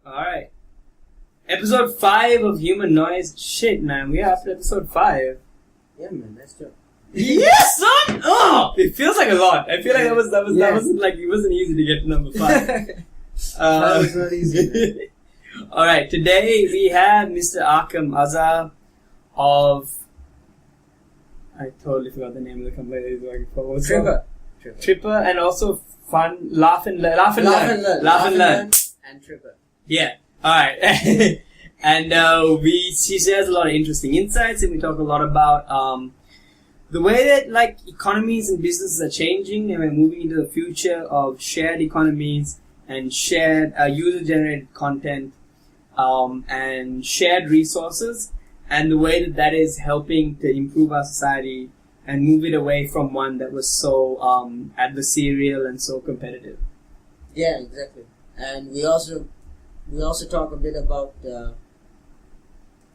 Alright. Episode 5 of Human Noise. Shit, man. We are after episode 5. Yeah, man. That's true. Yes, son! Oh! It feels like a lot. I feel like that wasn't like, it wasn't easy to get to number 5. That was not easy. Alright, today we have Mr. Arqam Azhar of... I totally forgot the name of the company. Tripper, and also Laugh and Learn. And Tripper. Yeah. Alright. And she shares a lot of interesting insights, and we talk a lot about the way that like economies and businesses are changing, and we're moving into the future of shared economies and shared user-generated content and shared resources, and the way that is helping to improve our society and move it away from one that was so adversarial and so competitive. Yeah, exactly. And we also talk a bit about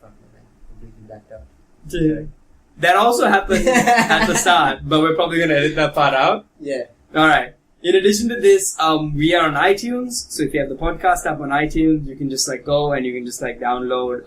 completely blacked out. That also happened at the start, but we're probably going to edit that part out. Yeah. Alright. In addition to this, we are on iTunes, so if you have the podcast up on iTunes, you can just like go and you can just like download,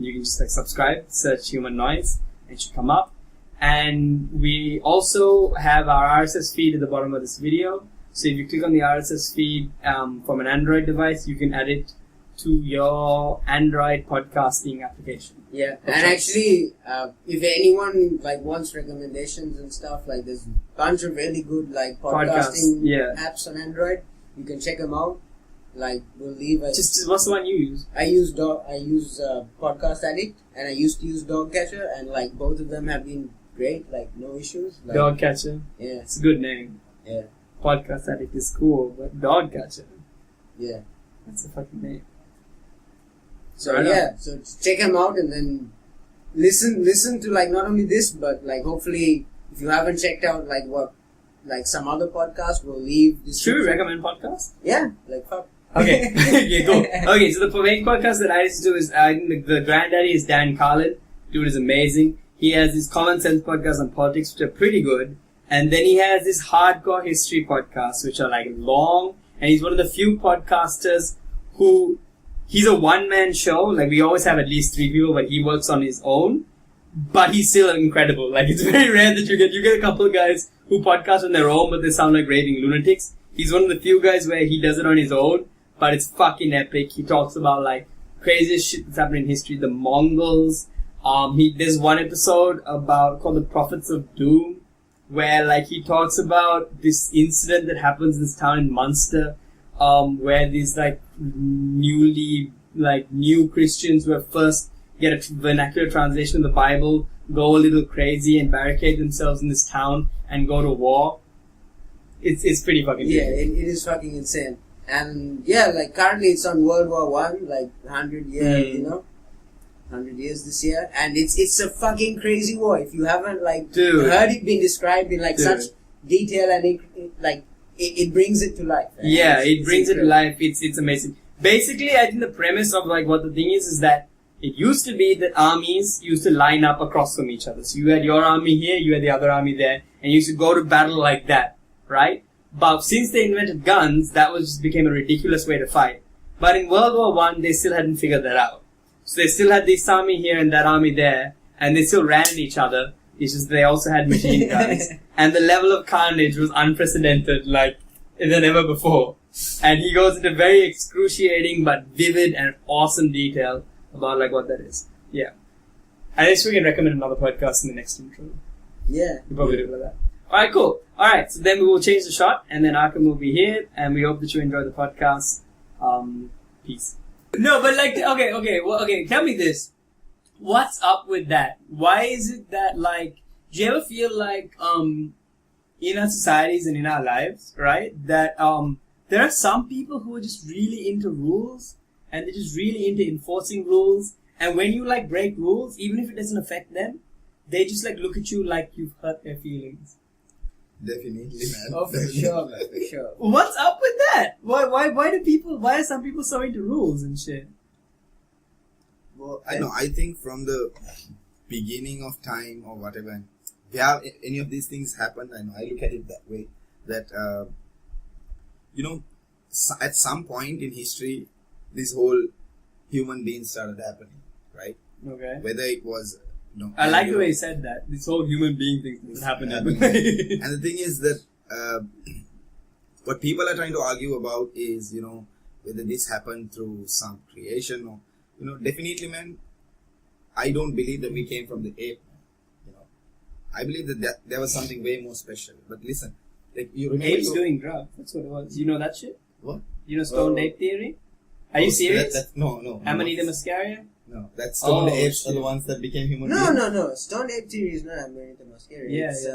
you can just like subscribe, search Human Noise, and it should come up. And we also have our RSS feed at the bottom of this video, so if you click on the RSS feed from an Android device, you can add it to your Android podcasting application. Yeah, and actually, if anyone like wants recommendations and stuff, like there's a bunch of really good like podcasting apps on Android. You can check them out. Like we'll leave. Just what's the one you use? I use Podcast Addict, and I used to use Dogcatcher, and like both of them have been great. Like no issues. Like, Dogcatcher. Yeah, it's a good name. Yeah. Podcast Addict is cool, but Dogcatcher. Yeah, that's a fucking name. So so check them out and then listen to like not only this but like hopefully if you haven't checked out like some other podcasts, we'll leave this. Should we recommend podcasts? Yeah, like fuck. Okay, okay, cool. Okay, so the main podcast that I listen to is I think the granddaddy is Dan Carlin. Dude is amazing. He has these common sense podcasts on politics which are pretty good, and then he has this hardcore history podcasts which are like long, and he's one of the few podcasters who. He's a one-man show, like we always have at least 3 people, but he works on his own, but he's still incredible. Like it's very rare that you get a couple of guys who podcast on their own, but they sound like raving lunatics. He's one of the few guys where he does it on his own, but it's fucking epic. He talks about like craziest shit that's happened in history, the Mongols. There's one episode called The Prophets of Doom, where like he talks about this incident that happens in this town in Munster, where these like new Christians who first get a vernacular translation of the Bible go a little crazy and barricade themselves in this town and go to war. It's pretty fucking it is fucking insane. And yeah, like currently it's on World War One, like 100 years, 100 years this year, and it's a fucking crazy war. If you haven't heard it being described in such detail, and it brings it to life. Right? Yeah, it brings it to life. It's amazing. Basically, I think the premise of like what the thing is that it used to be that armies used to line up across from each other. So you had your army here, you had the other army there, and you used to go to battle like that, right? But since they invented guns, that just became a ridiculous way to fight. But in World War One, they still hadn't figured that out. So they still had this army here and that army there, and they still ran at each other. It's just they also had machine guns. And the level of carnage was unprecedented, like, than ever before. And he goes into very excruciating but vivid and awesome detail about like what that is. Yeah. I guess we can recommend another podcast in the next intro. Yeah. We'll probably do that. Alright, cool. Alright, so then we will change the shot, and then Arqam will be here, and we hope that you enjoy the podcast. Peace. No, but like, okay, tell me this. What's up with that? Why is it that, like, do you ever feel like, in our societies and in our lives, right, that, there are some people who are just really into rules, and they're just really into enforcing rules, and when you, like, break rules, even if it doesn't affect them, they just, like, look at you like you've hurt their feelings. Definitely, man. Oh, for sure, man, for sure. What's up with that? Why are some people so into rules and shit? Well, I think from the beginning of time or whatever, where any of these things happened, I look at it that way, that, at some point in history, this whole human being started happening, right? Okay. Whether it was, I like the way you said that. This whole human being thing is happening. And the thing is that what people are trying to argue about is, whether this happened through some creation or, definitely, man, I don't believe that we came from the ape. I believe that there was something way more special. But listen, like you remember apes doing drugs. That's what it was. You know that shit? What? You know stoned ape theory? Are you serious? No. Amanita muscaria? No, that's stoned apes are the ones that became human beings. No. Stoned ape theory is not Amanita muscaria. Yeah, it's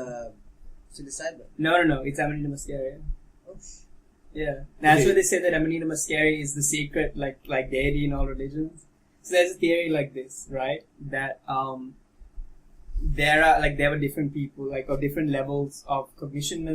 psilocybin. No. It's Amanita muscaria. Oh, yeah. That's why they say that Amanita muscaria is the secret, like deity in all religions. So there's a theory like this, right? That there were different people, of different levels of cognition,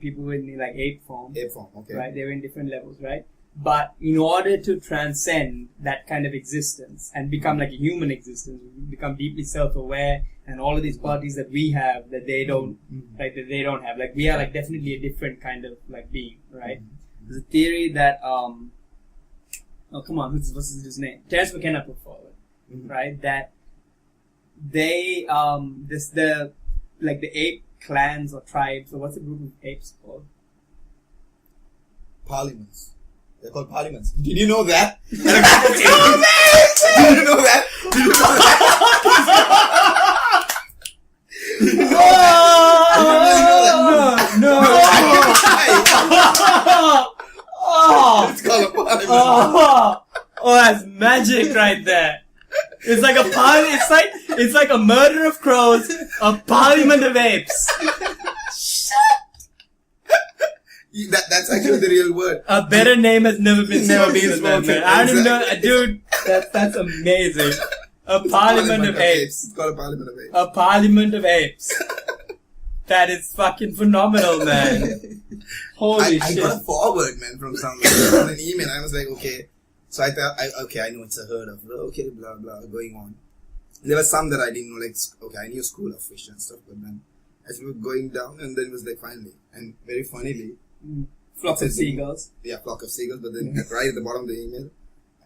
people were in ape form. Ape form, okay. Right? They were in different levels, right? But in order to transcend that kind of existence and become like a human existence, become deeply self-aware, and all of these qualities that we have that they don't, that they don't have. Like we are definitely a different kind of being, right? There's a theory that oh come on, what's his name? Terence McKenna put forward, right? That they the ape clans or tribes, or what's a group of apes called? Parliaments. They're called parliaments. Did you know that? Did you know that? Did you know that? No. It's called a parliament. Oh, that's magic right there. It's like it's like a murder of crows, a parliament of apes. That's actually the real word. A better name has never been spoken, man. I don't even know, dude. That's amazing. A parliament of apes. It's called a parliament of apes. A parliament of apes. That is fucking phenomenal, man. Holy shit! I got a forward, man, from somewhere on an email. I was like, okay. So I thought, I know it's a herd of, okay, blah blah going on. There were some that I didn't know, I knew school of fish and stuff, but then as we were going down, and then it was finally, and very funnily. Flock of seagulls. Yeah, flock of seagulls, but then right at the bottom of the email,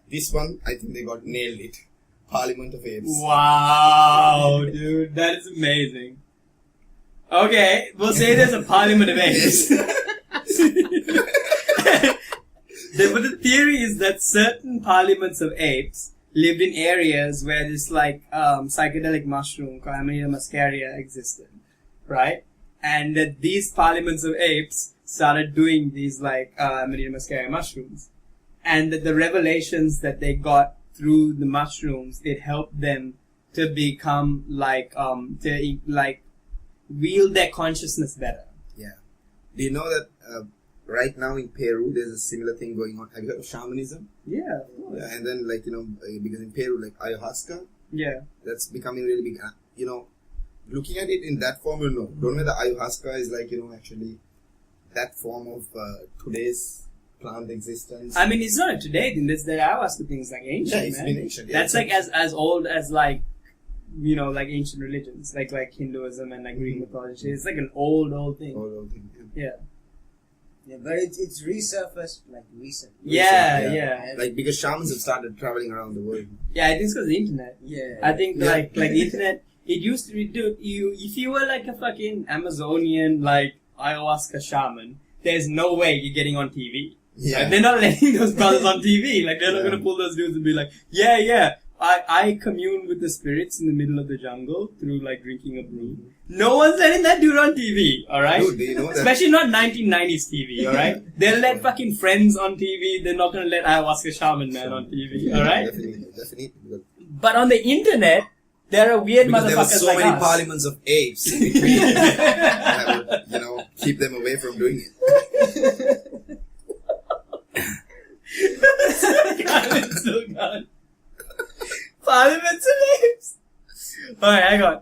this one, I think they nailed it. Parliament of Apes. Wow, dude, that is amazing. Okay, we'll say there's a Parliament of Apes. But the theory is that certain parliaments of apes lived in areas where this psychedelic mushroom called Amanita muscaria existed, right? And that these parliaments of apes started doing these Amanita muscaria mushrooms, and that the revelations that they got through the mushrooms, it helped them to become wield their consciousness better. Yeah. Do you know that right now in Peru there's a similar thing going on? Have you heard of shamanism? Yeah, of course. Yeah, and then because in Peru ayahuasca, yeah, that's becoming really big. Looking at it in that form, don't know the ayahuasca is actually that form of today's plant existence. I mean, it's not a today thing. The ayahuasca thing is ancient. Yeah, it's been ancient. Yeah, that's as old as ancient religions, like Hinduism and Greek mythology. It's an old thing. Old thing. Yeah. Yeah, but it's resurfaced recently. Yeah. Because shamans have started traveling around the world. Yeah, I think it's because of the internet. Yeah. I think the internet. It used to be, dude. If you were a fucking Amazonian ayahuasca shaman, there's no way you're getting on TV. Yeah. They're not letting those brothers on TV. They're not gonna pull those dudes and be yeah. I commune with the spirits in the middle of the jungle through drinking a brew. No one's letting that dude on TV, alright? Dude, do you know that? Especially not 1990s TV, alright? They'll let fucking Friends on TV, they're not gonna let Ayahuasca Shaman Man on TV, alright? Definitely. But on the internet, there are weird because motherfuckers there were so many us. parliaments of apes in between that would, keep them away from doing it. So gone. Parliaments of apes. Alright, hang on.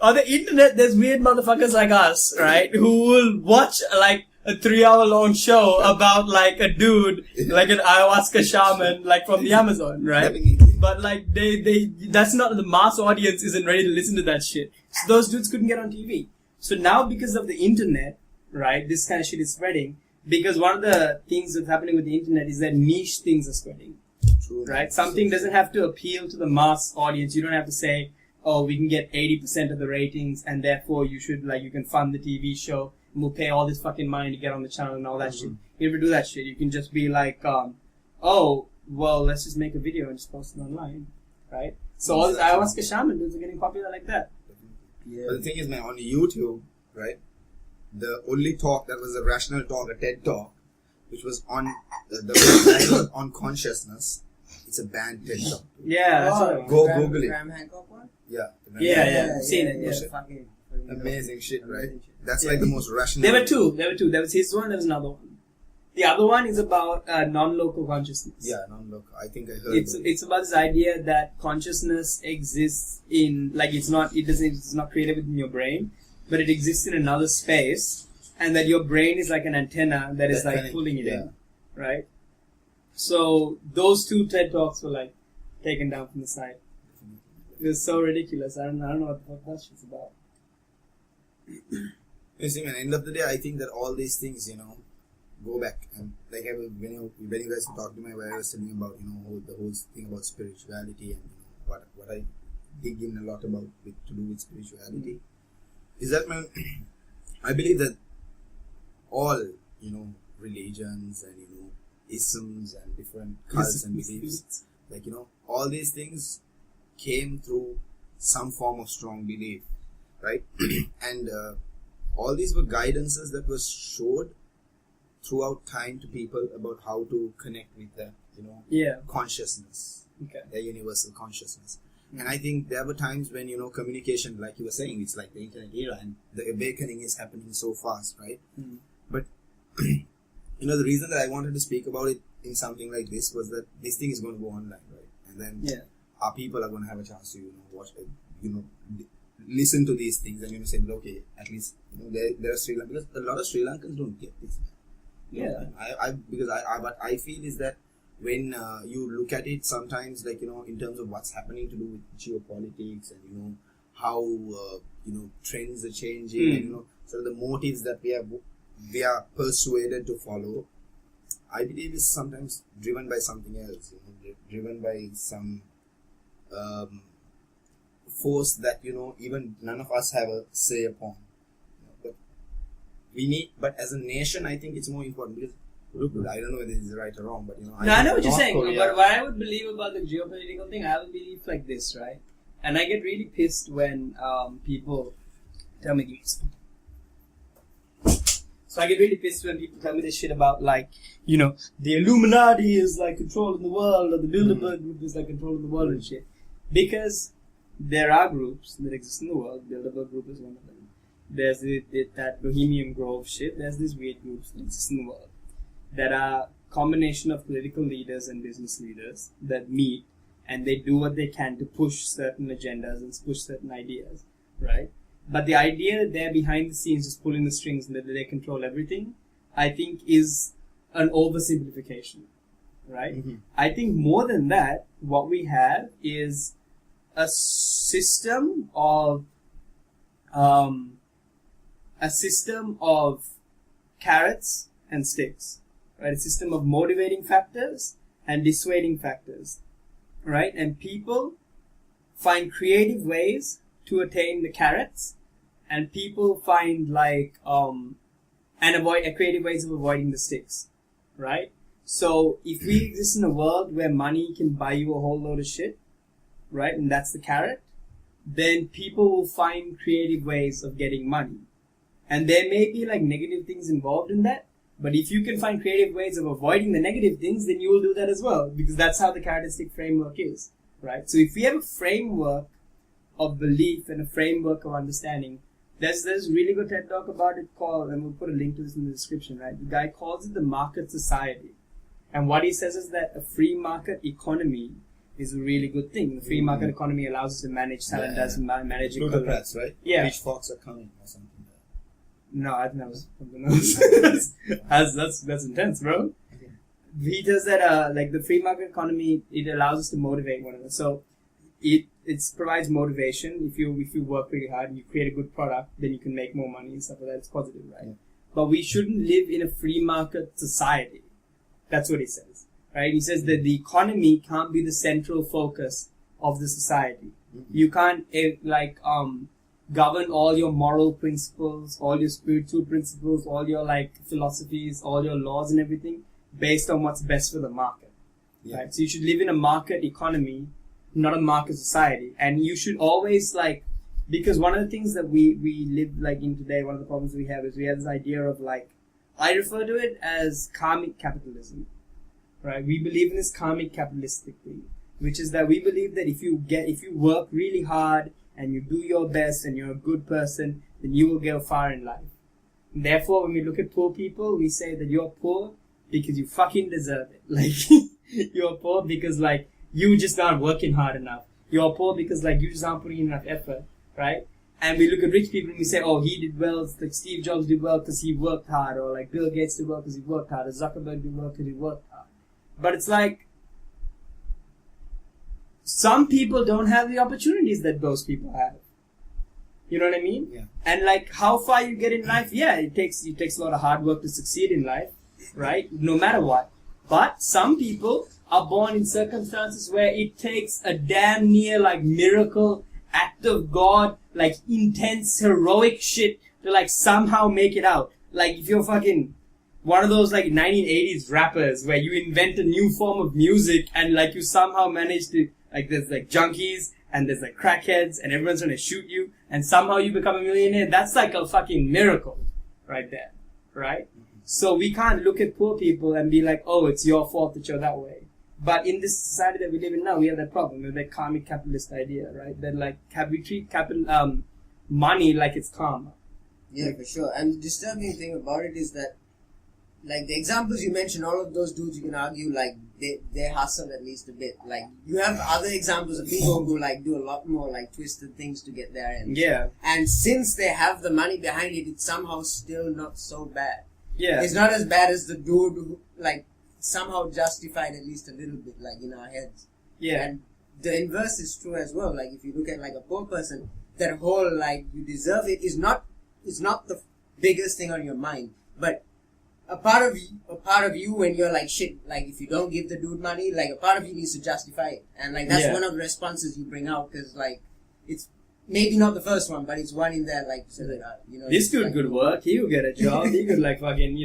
On the internet, there's weird motherfuckers like us, right? Who will watch a 3-hour long show about a dude, an ayahuasca shaman, from the Amazon, right? Definitely. But that's not, the mass audience isn't ready to listen to that shit. So those dudes couldn't get on TV. So now because of the internet, right, this kind of shit is spreading, Because one of the things that's happening with the internet is that niche things are spreading. True. Right? Something doesn't have to appeal to the mass audience. You don't have to say, oh, we can get 80% of the ratings and therefore you should, like, you can fund the TV show and we'll pay all this fucking money to get on the channel and all that shit. You never do that shit. You can just be like, oh, well, let's just make a video and just post it online. Right? So all these ayahuasca shaman dudes are getting popular like that. Yeah. But the thing is, man, on YouTube, right, the only talk that was a rational talk, a TED talk, which was on on consciousness, it's a banned TED talk. Yeah, that's what Go Google it. Graham Hancock one? Yeah. Yeah, I've seen it. Yeah. Fucking Amazing shit, right? Amazing shit. That's Yeah. like the most rational. There were two. There was his one, there was another one. The other one is about non-local consciousness. Yeah, non-local. I think I heard. It's about this idea that consciousness exists in, like, it's not created within your brain, but it exists in another space, and that your brain is like an antenna that is like pulling it in, right? So those two TED Talks were like taken down from the site. It was so ridiculous. I don't know what that shit's about. You see, man, end of the day, I think that all these things, go back and like when you guys talked to me, where I was telling about the whole thing about spirituality and what I dig in a lot about to do with spirituality is that, man, I believe that all religions and isms and different cults and beliefs, like all these things came through some form of strong belief, right? And all these were guidances that were showed throughout time to people about how to connect with their, consciousness, their universal consciousness. And I think there were times when, communication, like you were saying, it's like the internet era and the awakening is happening so fast, right? But, the reason that I wanted to speak about it in something like this was that this thing is going to go online, right? And then our people are going to have a chance to, watch it, listen to these things and, say, okay, at least, there are Sri Lankans, because a lot of Sri Lankans don't get this. What I feel is that when you look at it sometimes, like, in terms of what's happening to do with geopolitics and, how, trends are changing and, sort of the motives that we are persuaded to follow, I believe is sometimes driven by something else, driven by some force that, even none of us have a say upon. But as a nation, I think it's more important because, I don't know whether this is right or wrong, but I know what you're saying. But what I would believe about the geopolitical thing, I would believe like this, right? And I get really pissed when people tell me this. So I get really pissed when people tell me this shit about, like, the Illuminati is like controlling the world, or the Bilderberg group is like controlling the world and shit. Because there are groups that exist in the world. Bilderberg group is one of them. There's that Bohemian Grove shit. There's these weird groups that exist in the world that are a combination of political leaders and business leaders that meet and they do what they can to push certain agendas and push certain ideas, right? But the idea that they're behind the scenes just pulling the strings and that they control everything, I think is an oversimplification, right? Mm-hmm. I think more than that, what we have is a system of carrots and sticks, right? A system of motivating factors and dissuading factors, right? And people find creative ways to attain the carrots, and people find creative ways of avoiding the sticks, right? So if we exist in a world where money can buy you a whole load of shit, right, and that's the carrot, then people will find creative ways of getting money. And there may be like negative things involved in that, but if you can find creative ways of avoiding the negative things, then you will do that as well, because that's how the carrot and stick framework is, right? So if we have a framework of belief and a framework of understanding, there's a really good TED talk about it called, and we'll put a link to this in the description, right? The guy calls it the market society. And what he says is that a free market economy is a really good thing. The free market economy allows us to manage calendars and manage plutocrats, right? Yeah. Pitchforks are coming or something. No, I think that was something else. that's intense, bro. Okay. He does that, like the free market economy, it allows us to motivate one another. So it provides motivation. If you work really hard and you create a good product, then you can make more money and stuff like that. It's positive, right? Yeah. but we shouldn't live in a free market society. That's what he says, right? He says that the economy can't be the central focus of the society. You can't govern all your moral principles, all your spiritual principles, all your philosophies, all your laws and everything based on what's best for the market. Yeah. Right? So you should live in a market economy, not a market society. And you should always because one of the things that we live in today, one of the problems we have is we have this idea of I refer to it as karmic capitalism. Right? We believe in this karmic capitalistic thing, which is that we believe that if you work really hard and you do your best and you're a good person, then you will go far in life. And therefore, when we look at poor people, we say that you're poor because you fucking deserve it. You're poor because you just aren't working hard enough. You're poor because you just aren't putting enough effort, right? And we look at rich people and we say, oh, he did well, Steve Jobs did well because he worked hard, or Bill Gates did well because he worked hard, or Zuckerberg did well because he worked hard. But it's some people don't have the opportunities that those people have. You know what I mean? Yeah. And how far you get in life, yeah, it takes a lot of hard work to succeed in life, right? No matter what. But some people are born in circumstances where it takes a damn near miracle act of God, intense heroic shit to somehow make it out. If you're fucking one of those 1980s rappers where you invent a new form of music and you somehow manage to there's junkies and there's crackheads and everyone's trying to shoot you and somehow you become a millionaire. That's a fucking miracle right there, right? So we can't look at poor people and be oh, it's your fault that you're that way. But in this society that we live in now, we have that problem with that karmic capitalist idea, right? That we treat money like it's karma. Yeah, for sure. And the disturbing thing about it is that the examples you mentioned, all of those dudes, you can argue they hustle at least a bit. You have other examples of people who do a lot more twisted things to get their ends. Yeah. And since they have the money behind it, it's somehow still not so bad. Yeah. It's not as bad as the dude who somehow justified at least a little bit in our heads. Yeah. And the inverse is true as well. If you look at a poor person, that whole you deserve it is not the biggest thing on your mind, but a part of you when you're shit, if you don't give the dude money, a part of you needs to justify it. And that's one of the responses you bring out, because it's maybe not the first one, but it's one in there so that, this dude could work, he could get a job, he could fucking,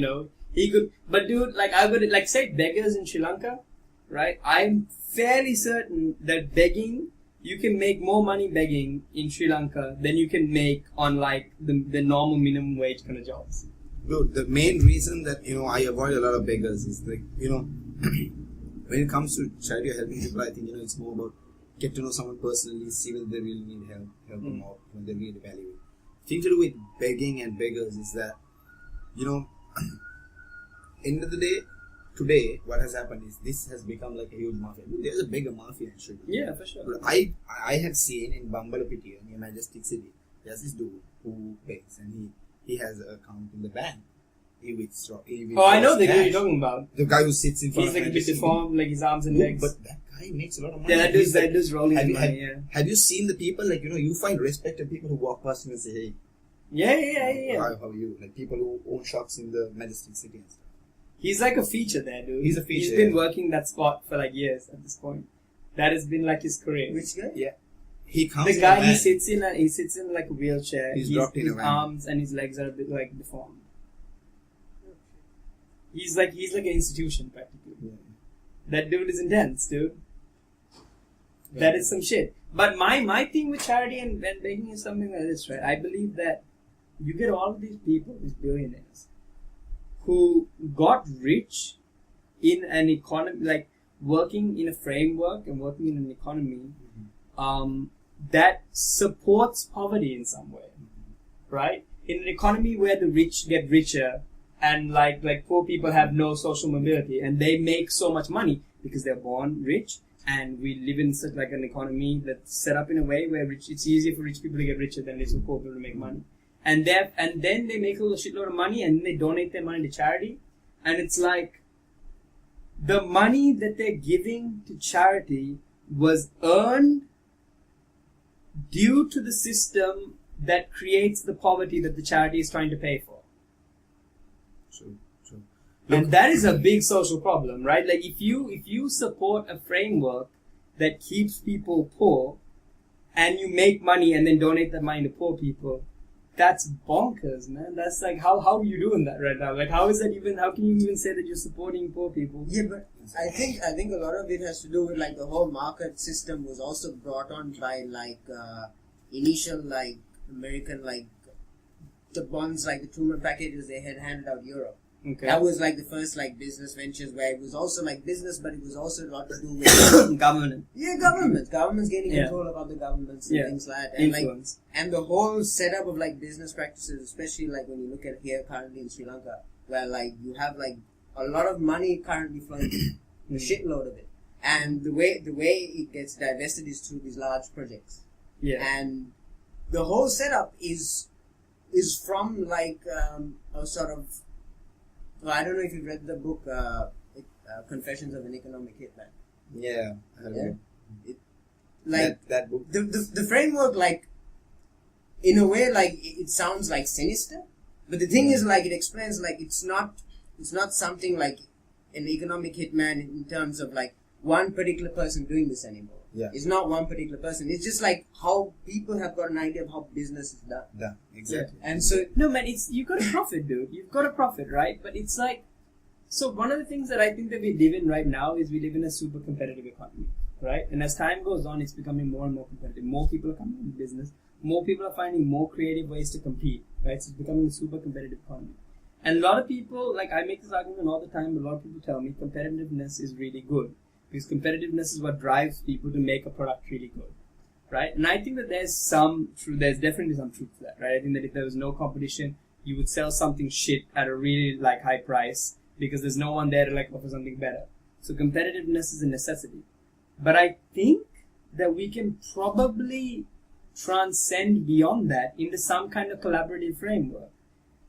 he could, but dude, I would, say beggars in Sri Lanka, right? I'm fairly certain that begging, you can make more money begging in Sri Lanka than you can make on the normal minimum wage kind of jobs. Look, the main reason that, I avoid a lot of beggars is when it comes to charity or helping people, I think, it's more about get to know someone personally, see whether they really need help them out, when they really value it. The thing to do with begging and beggars is that, end of the day, today, what has happened is this has become a huge mafia. There's a bigger mafia in Sri Lanka. Yeah, for sure. But I have seen in Bambalapitiya, near Majestic City, there's this dude who begs and he has an account in the bank. He withdraws. I know the guy you're talking about. The guy who sits in front of He's a bit deformed, his arms and legs. But that guy makes a lot of money. Yeah, that does rolling in money, yeah. Have you seen the people, you find respected people who walk past you and say, hey. Yeah. How are you? People who own shops in the Majestic City and stuff. He's a feature there, dude. He's a feature. He's been working that spot for years at this point. That has been his career. Which guy? Yeah. He comes the guy, he sits in a wheelchair. He's dropped in a van. His arms and his legs are a bit deformed. He's like an institution practically. Yeah. That dude is intense, dude. Yeah. That is some shit. But my thing with charity and begging is something like this, right? I believe that you get all of these people, these billionaires, who got rich in an economy, working in a framework and working in an economy that supports poverty in some way, right? In an economy where the rich get richer and poor people have no social mobility and they make so much money because they're born rich, and we live in such an economy that's set up in a way where it's easier for rich people to get richer than it is for poor people to make money. And then they make a shitload of money and they donate their money to charity. And it's the money that they're giving to charity was earned due to the system that creates the poverty that the charity is trying to pay for. And that is a big social problem, right? Like if you support a framework that keeps people poor, and you make money and then donate that money to poor people, that's bonkers, man. That's like how are you doing that right now? Like how can you even say that you're supporting poor people? Yeah, but I think a lot of it has to do with like the whole market system was also brought on by like initial like American like the bonds, like the Truman packages they had handed out Europe. Okay. That was like the first like business ventures where it was also like business, but it was also a lot to do with government. Yeah, governments getting control of other governments and things like that. And influence. And the whole setup of like business practices, especially like when you look at here currently in Sri Lanka, where like you have like a lot of money currently flowing, a shitload of it, and the way it gets divested is through these large projects. Yeah. And the whole setup is from like a sort of. Well, I don't know if you've read the book Confessions of an Economic Hitman. Yeah, I have read. Like that book. The framework, like in a way, like it sounds like sinister, but the thing is, like it explains, like it's not something like an economic hitman in terms of like one particular person doing this anymore. Yeah. It's not one particular person. It's just like how people have got an idea of how business is done. Yeah, exactly. And so No, man, you've got to profit, dude. You've got to profit, right? But it's like, so one of the things that I think that we live in right now is we live in a super competitive economy, right? And as time goes on, it's becoming more and more competitive. More people are coming into business. More people are finding more creative ways to compete, right? So it's becoming a super competitive economy. And a lot of people, like I make this argument all the time, but a lot of people tell me competitiveness is really good. Because competitiveness is what drives people to make a product really good, right? And I think that there's definitely some truth to that, right? I think that if there was no competition, you would sell something shit at a really like high price because there's no one there to like offer something better. So competitiveness is a necessity. But I think that we can probably transcend beyond that into some kind of collaborative framework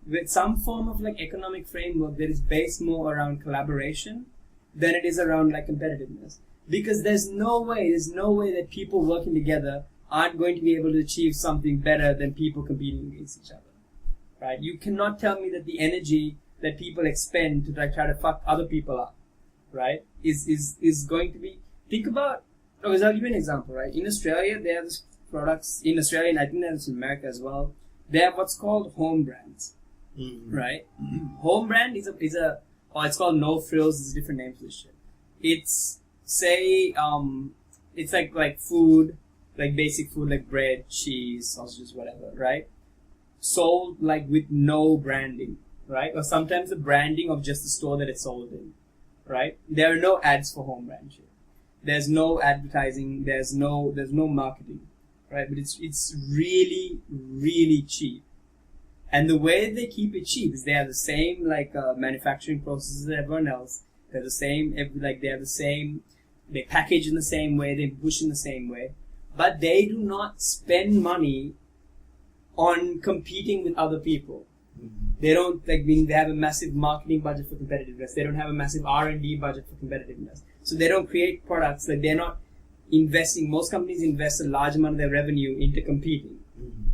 with some form of like economic framework that is based more around collaboration than it is around like competitiveness. Because there's no way that people working together aren't going to be able to achieve something better than people competing against each other. Right? You cannot tell me that the energy that people expend to like try to fuck other people up, right, is going to be. Think about. I'll give you an example, right? In Australia, they have these products. In Australia, and I think that's in America as well. They have what's called home brands, right? Home brand is a it's called No Frills. There's different names for this shit. It's it's like food, like basic food, like bread, cheese, sausages, whatever, right? Sold like with no branding, right? Or sometimes the branding of just the store that it's sold in, right? There are no ads for home brand shit. There's no advertising. There's no marketing, right? But it's really, really cheap. And the way they keep it cheap is they have the same manufacturing processes as everyone else. They're the same, they package in the same way, they push in the same way. But they do not spend money on competing with other people. They don't, they have a massive marketing budget for competitiveness. They don't have a massive R&D budget for competitiveness. So they don't create products, they're not investing. Most companies invest a large amount of their revenue into competing,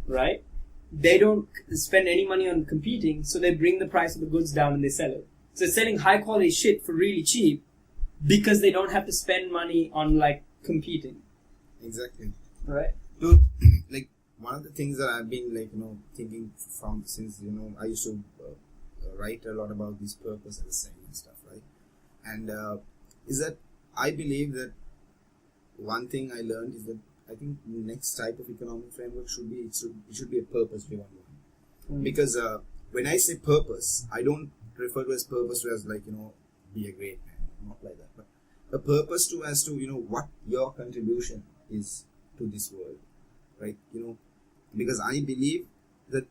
right? They don't spend any money on competing, so they bring the price of the goods down and they sell it. So they're selling high quality shit for really cheap because they don't have to spend money on competing. Exactly. Right. Dude, one of the things that I've been thinking from since I used to write a lot about this purpose and the same and stuff, right? And is that I believe that one thing I learned is that I think the next type of economic framework should be it should be a purpose-driven one. Because when I say purpose, I don't refer to as purpose to as be a great man, not like that. But a purpose to as to what your contribution is to this world, right? Because I believe that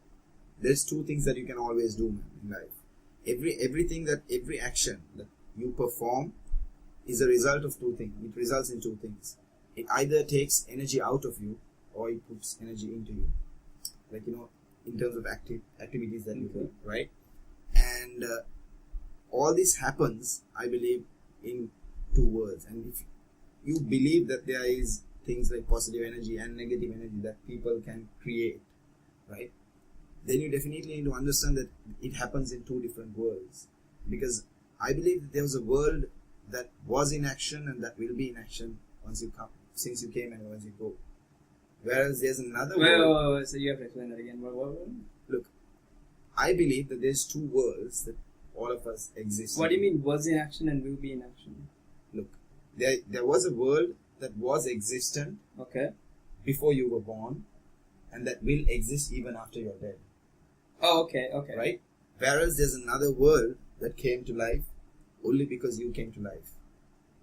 there's two things that you can always do, man, in life. Every action that you perform is a result of two things. It results in two things. It either takes energy out of you or it puts energy into you. In terms of activities that you do, right? And all this happens, I believe, in two words. And if you believe that there is things like positive energy and negative energy that people can create, right? Then you definitely need to understand that it happens in two different worlds. Because I believe that there was a world that was in action and that will be in action once you come, since you came and once you go. Whereas there's another world. Wait, so you have to explain that again. What? Look, I believe that there's two worlds that all of us exist. What do you mean was in action and will be in action? Look, there was a world that was existent Okay. before you were born, and that will exist even after you're dead. Oh, okay. Right? Whereas there's another world that came to life only because you came to life,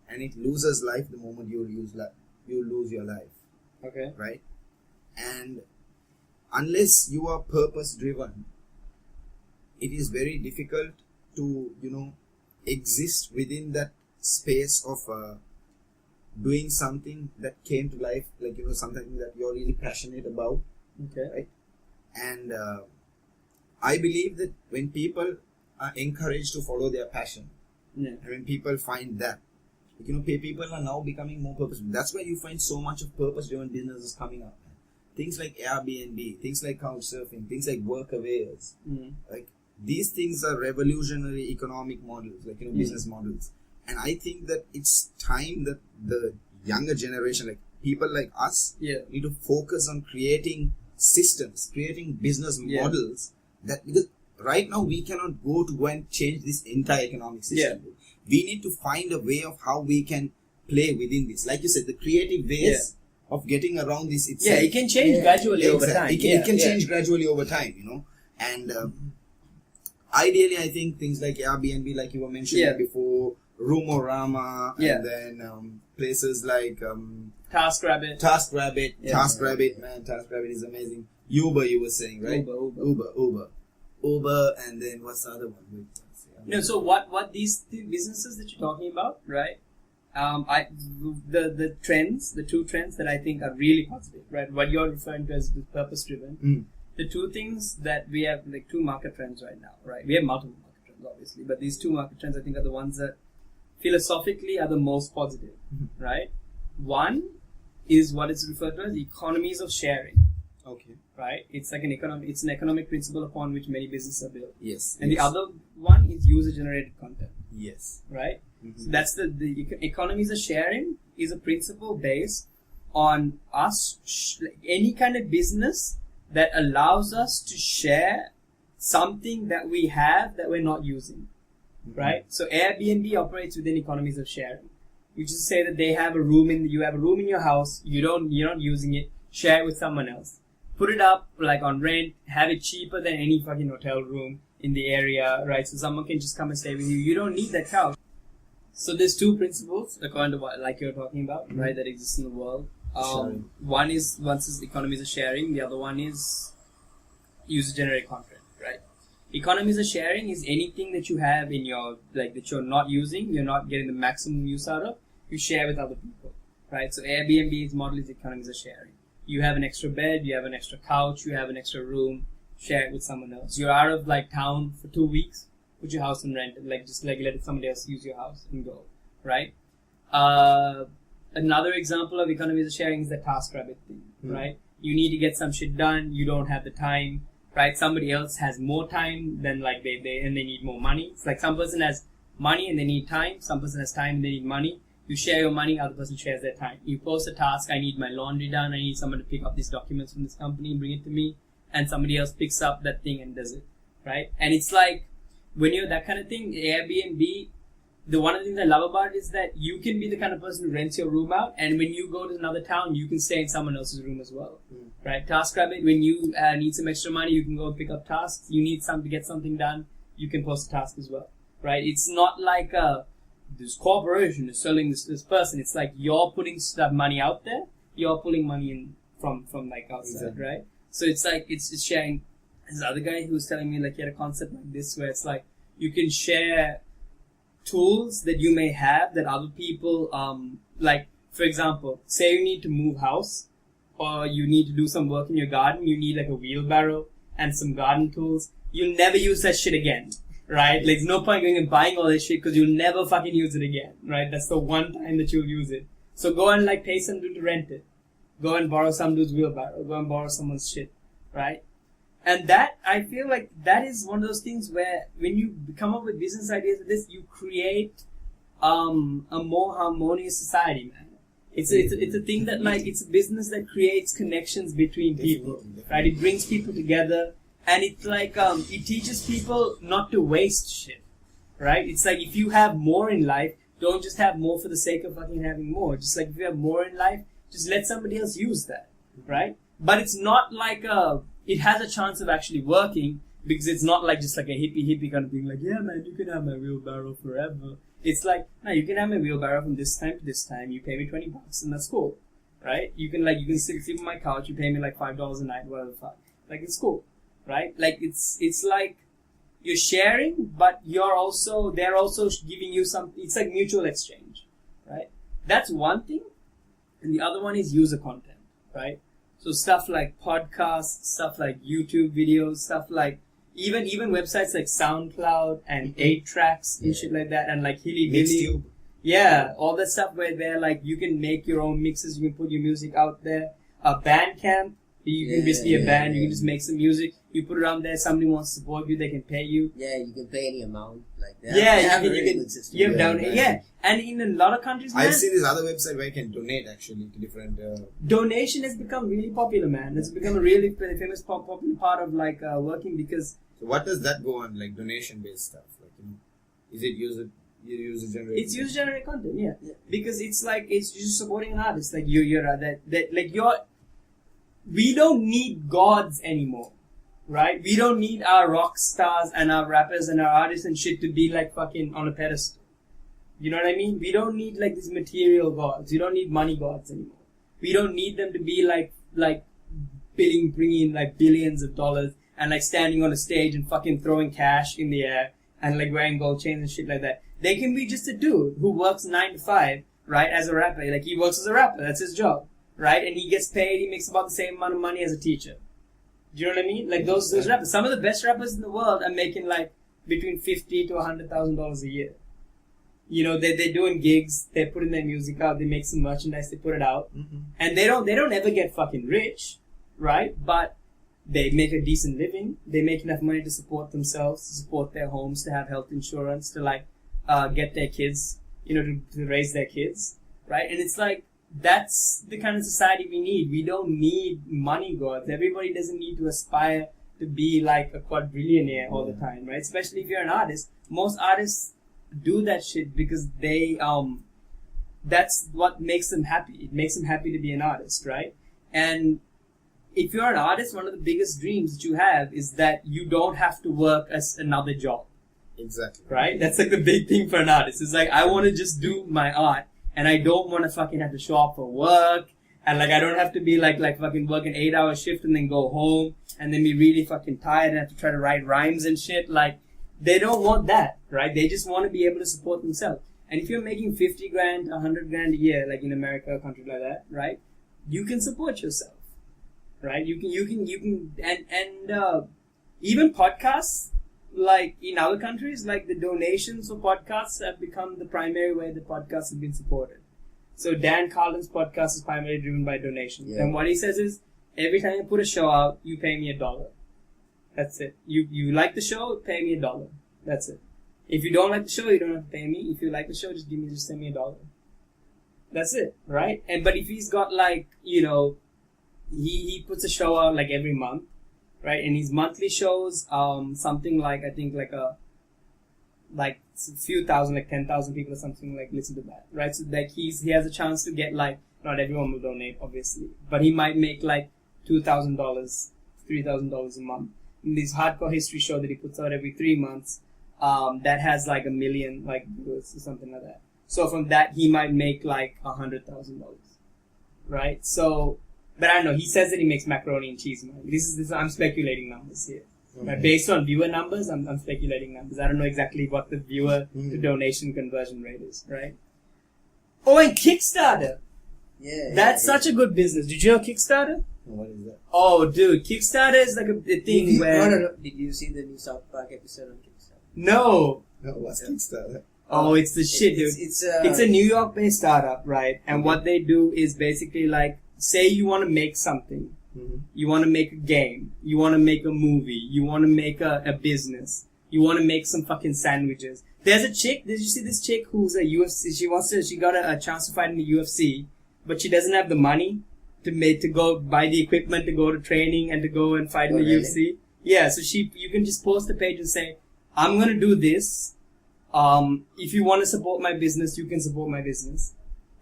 and it loses life the moment you lose your life. Okay. Right? And unless you are purpose driven, it is very difficult to exist within that space of doing something that came to life, like something that you're really passionate about. Okay. Right? And I believe that when people are encouraged to follow their passion, and when people find that, people are now becoming more purposeful. That's why you find so much of purpose-driven businesses coming up. Things like Airbnb, things like couchsurfing, things like workaways. Like these things are revolutionary economic models, like business models. And I think that it's time that the younger generation, like people like us, need to focus on creating systems, creating business models that, because right now we cannot go and change this entire economic system. We need to find a way of how we can play within this. Like you said, the creative ways of getting around this itself. Yeah, it can change gradually over time. It can change gradually over time, And ideally, I think things like Airbnb, like you were mentioning before, Roomorama, and then places like TaskRabbit. TaskRabbit, man, TaskRabbit is amazing. Uber, you were saying, right? Uber, and then what's the other one? No, so what these businesses that you're talking about, right? The trends, the two trends that I think are really positive, right? What you're referring to as the purpose driven. The two things that we have, like two market trends right now, right? We have multiple market trends, obviously, but these two market trends I think are the ones that philosophically are the most positive, right? One is what is referred to as economies of sharing. Okay. Right? It's like it's an economic principle upon which many businesses are built. Yes. And the other one is user-generated content. Yes. Right? So that's the economies of sharing is a principle based on us, any kind of business that allows us to share something that we have that we're not using. Right? So Airbnb operates within economies of sharing. Which is to say that you have a room in your house, you're not using it, share it with someone else. Put it up like on rent, have it cheaper than any fucking hotel room in the area, right? So someone can just come and stay with you. You don't need that couch. So there's two principles, according to what, like you're talking about, right, that exist in the world. One is economies of sharing. The other one is user-generated content, right? Economies of sharing is anything that you have in your, like, that you're not using, you're not getting the maximum use out of, you share with other people, right? So Airbnb's model is economies of sharing. You have an extra bed, you have an extra couch, you have an extra room, share it with someone else. You're out of like town for 2 weeks, put your house on rent, just let somebody else use your house and go, right? Another example of economies of sharing is the TaskRabbit thing, right? You need to get some shit done, you don't have the time, right? Somebody else has more time than like they need more money. It's like some person has money and they need time, some person has time and they need money. You share your money, other person shares their time. You post a task, I need my laundry done, I need someone to pick up these documents from this company and bring it to me, and somebody else picks up that thing and does it, right? And it's like, when you're that kind of thing, Airbnb, one of the things I love about it is that you can be the kind of person who rents your room out, and when you go to another town, you can stay in someone else's room as well, right? TaskRabbit, when you need some extra money, you can go and pick up tasks. You need to get something done, you can post a task as well, right? It's not like this corporation is selling this person. It's like you're putting that money out there, you're pulling money in from like outside, right? So it's like it's sharing. This other guy who was telling me, like, he had a concept like this where it's like you can share tools that you may have that other people like, for example, say you need to move house or you need to do some work in your garden, you need like a wheelbarrow and some garden tools. You'll never use that shit again. Right? Like, there's no point going and buying all this shit because you'll never fucking use it again. Right? That's the one time that you'll use it. So go and, like, pay some dude to rent it. Go and borrow some dude's wheelbarrow. Go and borrow someone's shit. Right? And that, I feel like that is one of those things where when you come up with business ideas like this, you create a more harmonious society, man. It's a thing that, like, it's a business that creates connections between people, right? It brings people together, and it's like, it teaches people not to waste shit, right? It's like, if you have more in life, don't just have more for the sake of fucking having more. Just like, if you have more in life, just let somebody else use that, right? But it's not like it has a chance of actually working, because it's not like just like a hippie kind of thing, like, yeah, man, you can have my wheelbarrow forever. It's like, no, you can have my wheelbarrow from this time to this time. You pay me $20, and that's cool, right? You can sleep on my couch. You pay me like $5 a night, whatever the fuck. Like, it's cool, right? Like, it's like you're sharing, but they're also giving you something. It's like mutual exchange, right? That's one thing, and the other one is user content, right? So stuff like podcasts, stuff like YouTube videos, stuff like even websites like SoundCloud and 8-Tracks and shit like that, and like Hilly Billy. Yeah, all that stuff where like you can make your own mixes, you can put your music out there. Bandcamp, you can just be a band, you can just make some music, you put it on there, somebody wants to support you, they can pay you. Yeah, you can pay any amount like that. Yeah, they have a really good system. You have donate, yeah. And in a lot of countries, man, I've seen this other website where you can donate actually to different... Donation has become really popular, man. It's become a really famous popular part of like working, because... So what does that go on, like donation-based stuff? Like, you know, is it user-generated? It's user-generated content, yeah. Because it's like, it's just supporting an artist. Like, we don't need gods anymore, right? We don't need our rock stars and our rappers and our artists and shit to be like fucking on a pedestal. You know what I mean? We don't need like these material gods. We don't need money gods anymore. We don't need them to be like bringing in like billions of dollars and like standing on a stage and fucking throwing cash in the air and like wearing gold chains and shit like that. They can be just a dude who works 9 to 5, right, as a rapper. Like, he works as a rapper. That's his job, right? And he gets paid. He makes about the same amount of money as a teacher. Do you know what I mean? Like, those rappers. Some of the best rappers in the world are making like between $50,000 to $100,000 a year. You know, they're doing gigs. They're putting their music out. They make some merchandise. They put it out, and they don't ever get fucking rich, right? But they make a decent living. They make enough money to support themselves, to support their homes, to have health insurance, to like get their kids, you know, to raise their kids, right? And it's like, that's the kind of society we need. We don't need money gods. Everybody doesn't need to aspire to be like a quadrillionaire all the time, right? Especially if you're an artist. Most artists do that shit because they that's what makes them happy. It makes them happy to be an artist, right? And if you're an artist, one of the biggest dreams that you have is that you don't have to work as another job. Exactly. Right? That's like the big thing for an artist. It's like, I want to just do my art, and I don't want to fucking have to show up for work, and like I don't have to be like fucking work an 8-hour shift and then go home and then be really fucking tired and have to try to write rhymes and shit. Like, they don't want that, right? They just want to be able to support themselves. And if you're making 50 grand, 100 grand a year, like in America, a country like that, right? You can support yourself, right? You can, and even podcasts, like in other countries, like the donations for podcasts have become the primary way the podcasts have been supported. So Dan Carlin's podcast is primarily driven by donations. Yeah. And what he says is, every time you put a show out, you pay me $1. That's it. You like the show, pay me $1. That's it. If you don't like the show, you don't have to pay me. If you like the show, just send me $1. That's it, right? But if he's got like, you know, he puts a show out like every month, right? And his monthly shows, something like, I think like a few thousand, like 10,000 people or something like listen to that, right? So like he has a chance to get like, not everyone will donate, obviously, but he might make like $2,000, $3,000 a month. In this hardcore history show that he puts out every 3 months, that has like 1 million like viewers or something like that. So from that he might make like $100,000, right? So, but I don't know. He says that he makes macaroni and cheese money. This I'm speculating numbers here. Okay. Right? Based on viewer numbers, I'm speculating numbers. I don't know exactly what the viewer to donation conversion rate is, right? Oh, and Kickstarter. Yeah. That's such a good business. Did you know Kickstarter? What is that? Oh, dude, Kickstarter is like a thing where... No. Did you see the new South Park episode on Kickstarter? No. No, what's Kickstarter? Oh, it's the shit, dude. It's a New York-based startup, right? And what they do is basically like, say you want to make something, You want to make a game. You want to make a movie. You want to make a business. You want to make some fucking sandwiches. There's a chick. Did you see this chick who's a UFC? She got a chance to fight in the UFC, but she doesn't have the money to go buy the equipment to go to training and to go and fight in the UFC. Yeah, so you can just post a page and say, I'm going to do this. If you want to support my business, you can support my business.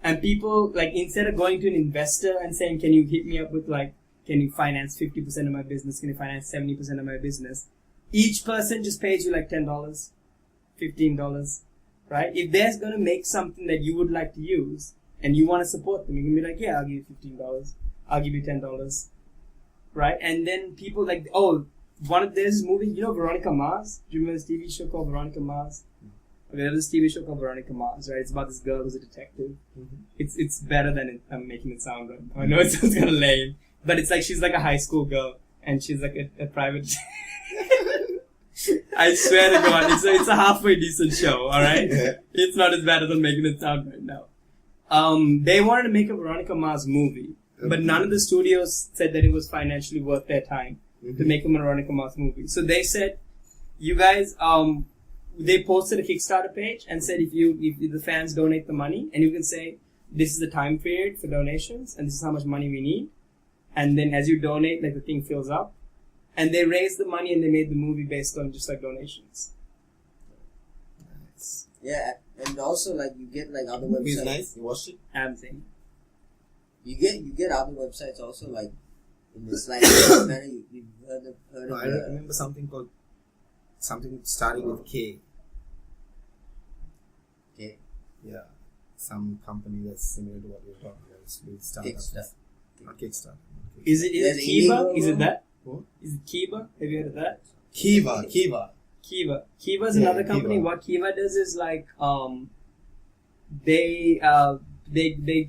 And people, like, instead of going to an investor and saying, can you hit me up with, like, can you finance 50% of my business? Can you finance 70% of my business? Each person just pays you like $10, $15, right? If they're going to make something that you would like to use and you want to support them, you can be like, yeah, I'll give you $15. I'll give you $10, right? And then people like, there's this movie, you know, Veronica Mars? Do you remember this TV show called Veronica Mars? Okay, there's this TV show called Veronica Mars, right? It's about this girl who's a detective. It's better than I'm making it sound right. I know it sounds kind of lame, but it's like she's like a high school girl and she's like a private. I swear to God, it's a halfway decent show. All right, it's not as bad as I'm making it sound right now. They wanted to make a Veronica Mars movie, but none of the studios said that it was financially worth their time to make a Veronica Mars movie. So they said, you guys, they posted a Kickstarter page and said if the fans donate the money, and you can say this is the time period for donations and this is how much money we need, and then as you donate, like the thing fills up, and they raised the money and they made the movie based on just like donations. Nice. Yeah, and also like you get like other websites. It's nice. You watched it? I'm saying. You get other websites also like in this like manner. You've heard No, of I remember something starting with K. Okay. Yeah, some company that's similar to what we're talking about. It's with startups. Not Kickstarter. Is it Kiva? Is it that? What? Is it Kiva? Have you heard of that? Kiva. Kiva is another company. Kiva. What Kiva does is like they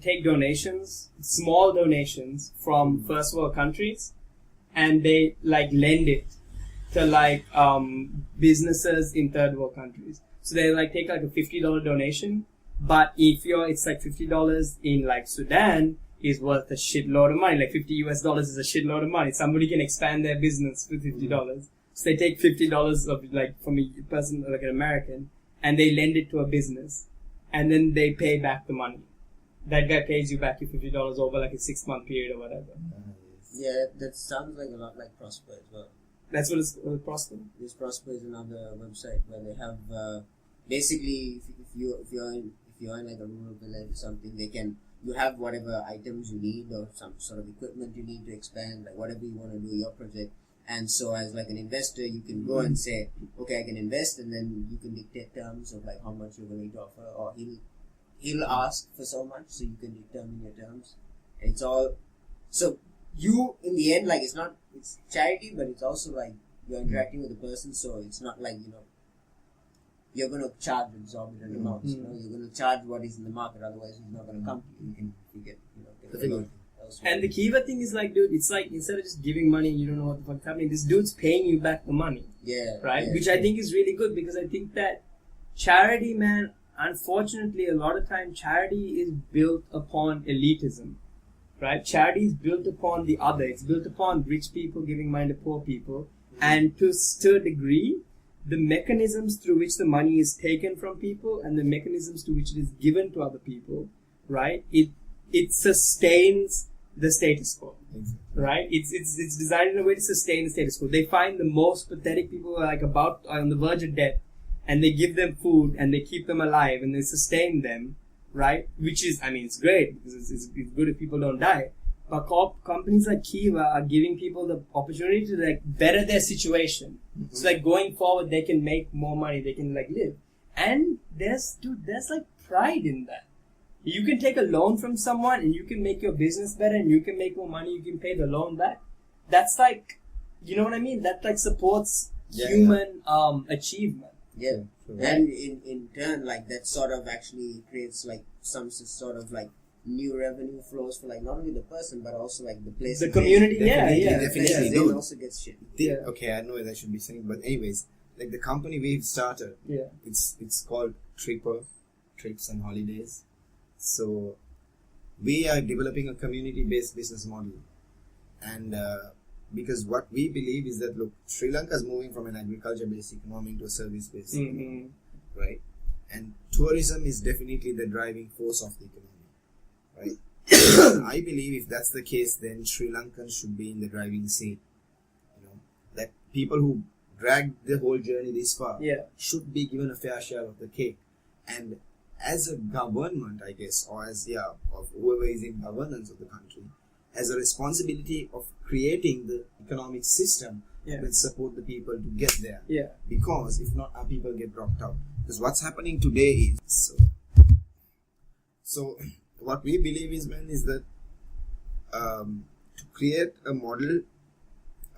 take donations, small donations from first world countries, and they like lend it to like businesses in third world countries. So they like take like a $50 donation, but it's like $50 in like Sudan is worth a shitload of money. Like $50 US is a shitload of money. Somebody can expand their business with $50. So they take $50 of like from a person like an American, and they lend it to a business, and then they pay back the money. That guy pays you back your $50 over like a 6-month period or whatever. Yeah, that sounds like a lot like Prosper as well. That's what it's Prosper. This Prosper is another website where they have basically if you're in like a rural village or something, you have whatever items you need or some sort of equipment you need to expand, like whatever you want to do your project. And so as like an investor, you can go and say, okay, I can invest, and then you can dictate terms of like how much you're willing to offer, or he'll ask for so much, so you can determine your terms. And it's all, so you, in the end, like it's charity, but it's also like you're interacting with the person, so it's not like, you're going to charge exorbitant amounts, you're going to charge what is in the market, otherwise he's not going to come to you. You get a lot elsewhere. And the Kiva thing is like, dude, it's like instead of just giving money and you don't know what the fuck's happening, this dude's paying you back the money. Yeah. Right? Yeah, Which I think is really good, because I think that charity, man, unfortunately, a lot of time charity is built upon elitism. Right? Charity is built upon the other. It's built upon rich people giving money to poor people. And to a degree, the mechanisms through which the money is taken from people and the mechanisms to which it is given to other people, right? It sustains the status quo, right? It's designed in a way to sustain the status quo. They find the most pathetic people who are like on the verge of death, and they give them food and they keep them alive and they sustain them, right? Which is, it's great because it's good if people don't die. But companies like Kiva are giving people the opportunity to like better their situation. So like going forward, they can make more money, they can like live. And there's like pride in that. You can take a loan from someone and you can make your business better and you can make more money, you can pay the loan back. That's like, you know what I mean? That like supports human achievement. Yeah. Sure. And in turn, like that sort of actually creates like some sort of like new revenue flows for like not only the person but also like the place, the community. Definitely. They also get shit. Okay, I know what I should be saying, but anyways, like the company we've started, it's called Tripper, Trips and Holidays. So we are developing a community-based business model And because what we believe is that, look, Sri Lanka is moving from an agriculture-based economy to a service-based economy, right? And tourism is definitely the driving force of the economy, right? I believe if that's the case, then Sri Lankans should be in the driving seat. That people who dragged the whole journey this far should be given a fair share of the cake. And as a government, I guess, or as of whoever is in governance of the country, has a responsibility of creating the economic system that will support the people to get there. Because if not, our people get dropped out. Because what's happening today is so what we believe is, man, is that to create a model,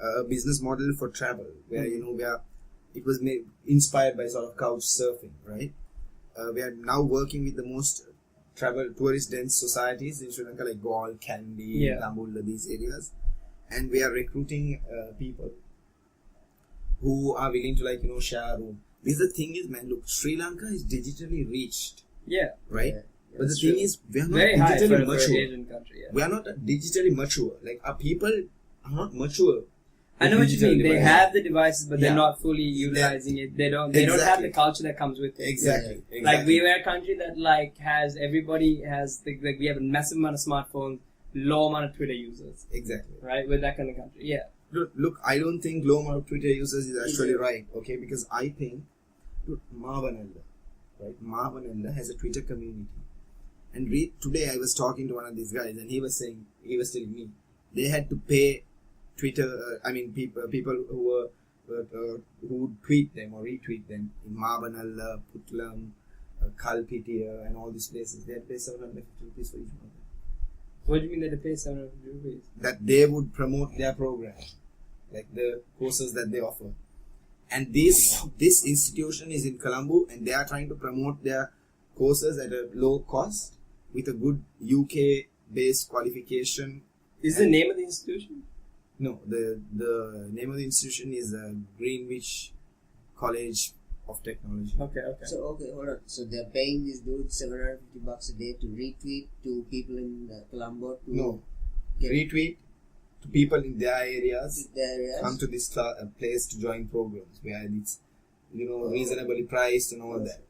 a business model for travel, where where it was inspired by sort of couch surfing, right? We are now working with the most tourist dense societies in Sri Lanka, like Galle, Kandy, Dambulla, these areas, and we are recruiting people who are willing to share a room. Because the thing is, man, look, Sri Lanka is digitally reached, right? But the thing is, we are not very digitally for mature. Asian country, We are not digitally mature. Like, our people are not mature. I know what you mean. Devices. They have the devices, but they're not fully utilizing it. They don't have the culture that comes with it. Exactly. Like, we were a country that has everybody has we have a massive amount of smartphones, low amount of Twitter users. Exactly. Right? With that kind of country. Yeah. Look, I don't think low amount of Twitter users is actually right. Okay, because I think, look, Marvanella, right? Marvanella has a Twitter community. And today I was talking to one of these guys, and he was telling me they had to pay Twitter, people who would tweet them or retweet them in Marvanella, Putlam, Kalpitiya, and all these places. They had to pay 750 rupees for each one of them. What do you mean they had to pay 750 rupees? That they would promote their program, like the courses that they offer. And this institution is in Colombo, and they are trying to promote their courses at a low cost with a good UK-based qualification. Is the name of the institution? No, the name of the institution is Greenwich College of Technology. Okay. So, hold on. So, they're paying these dudes $750 a day to retweet to people in Colombo retweet to people in their areas. Come to this place to join programs where it's, reasonably priced and all that.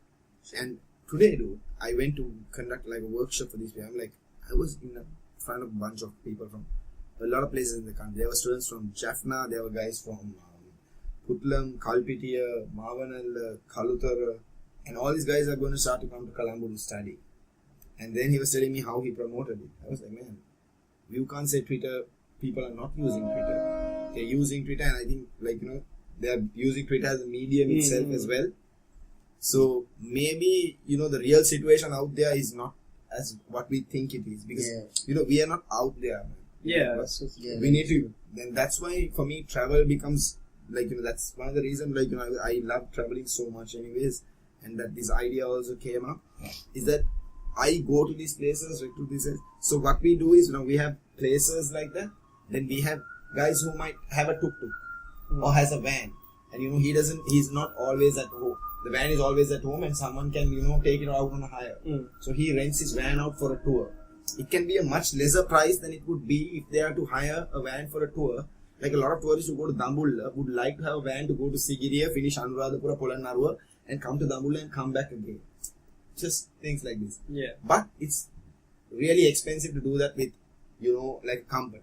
And today, dude, I went to conduct like a workshop for this. I was in front of a bunch of people from a lot of places in the country. There were students from Jaffna, there were guys from Putlam, Kalpitiya, Marvanal, Kalutara, and all these guys are going to start to come to Colombo to study. And then he was telling me how he promoted it. I was like, man, you can't say Twitter, people are not using Twitter. They're using Twitter, and I think, they're using Twitter as a medium itself as well. So maybe, the real situation out there is not as what we think it is. Because, we are not out there, man. We need to. Then that's why, for me, travel becomes, that's one of the reasons, I love traveling so much anyways. And that this idea also came up. Is that I go to these places, So what we do is, we have places like that. Then we have guys who might have a tuk-tuk or has a van. And, he's not always at home. The van is always at home, and someone can, take it out on a hire. So he rents his van out for a tour. It can be a much lesser price than it would be if they are to hire a van for a tour. Like a lot of tourists who go to Dambulla would like to have a van to go to Sigiriya, finish Anuradhapura, Polannarua, and come to Dambulla and come back again. Just things like this. Yeah. But it's really expensive to do that with, like a company.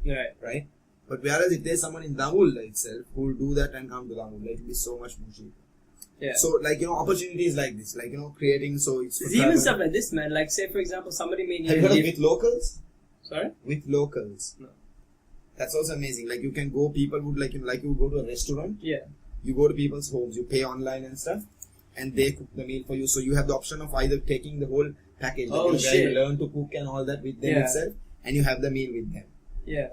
Right? But whereas if there's someone in Dambulla itself who will do that and come to Dambulla, it will be so much more cheaper. Yeah. So, opportunities like this, creating, so it's... There's even stuff like this, man. Like, say, for example, somebody may need... Have you heard of with locals? Sorry? With locals. No. That's also amazing. Like, you can go, people would, you go to a restaurant. Yeah. You go to people's homes, you pay online and stuff, and they cook the meal for you. So, you have the option of either taking the whole package, where you learn to cook and all that with them itself, and you have the meal with them. Yeah.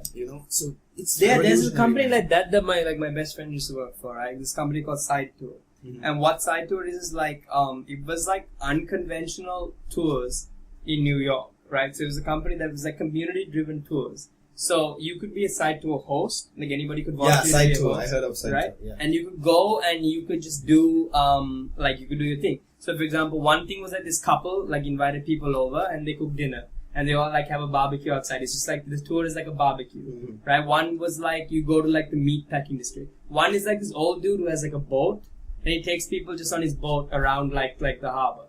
So, it's... There's a company like that my best friend used to work for, right? This company called Side Tour. And what Side Tour is it was like unconventional tours in New York, right? So it was a company that was like community driven tours. So you could be a Side Tour host, like anybody could volunteer. Yeah, Side Tour. I heard of Side right? Tour. Yeah. And you could go and you could just do you could do your thing. So for example, one thing was that this couple invited people over and they cooked dinner. and they all like have a barbecue outside. It's just like the tour is like a barbecue, right? One was like you go to like the meat packing district. One is like this old dude who has like a boat, and he takes people just on his boat around like the harbor,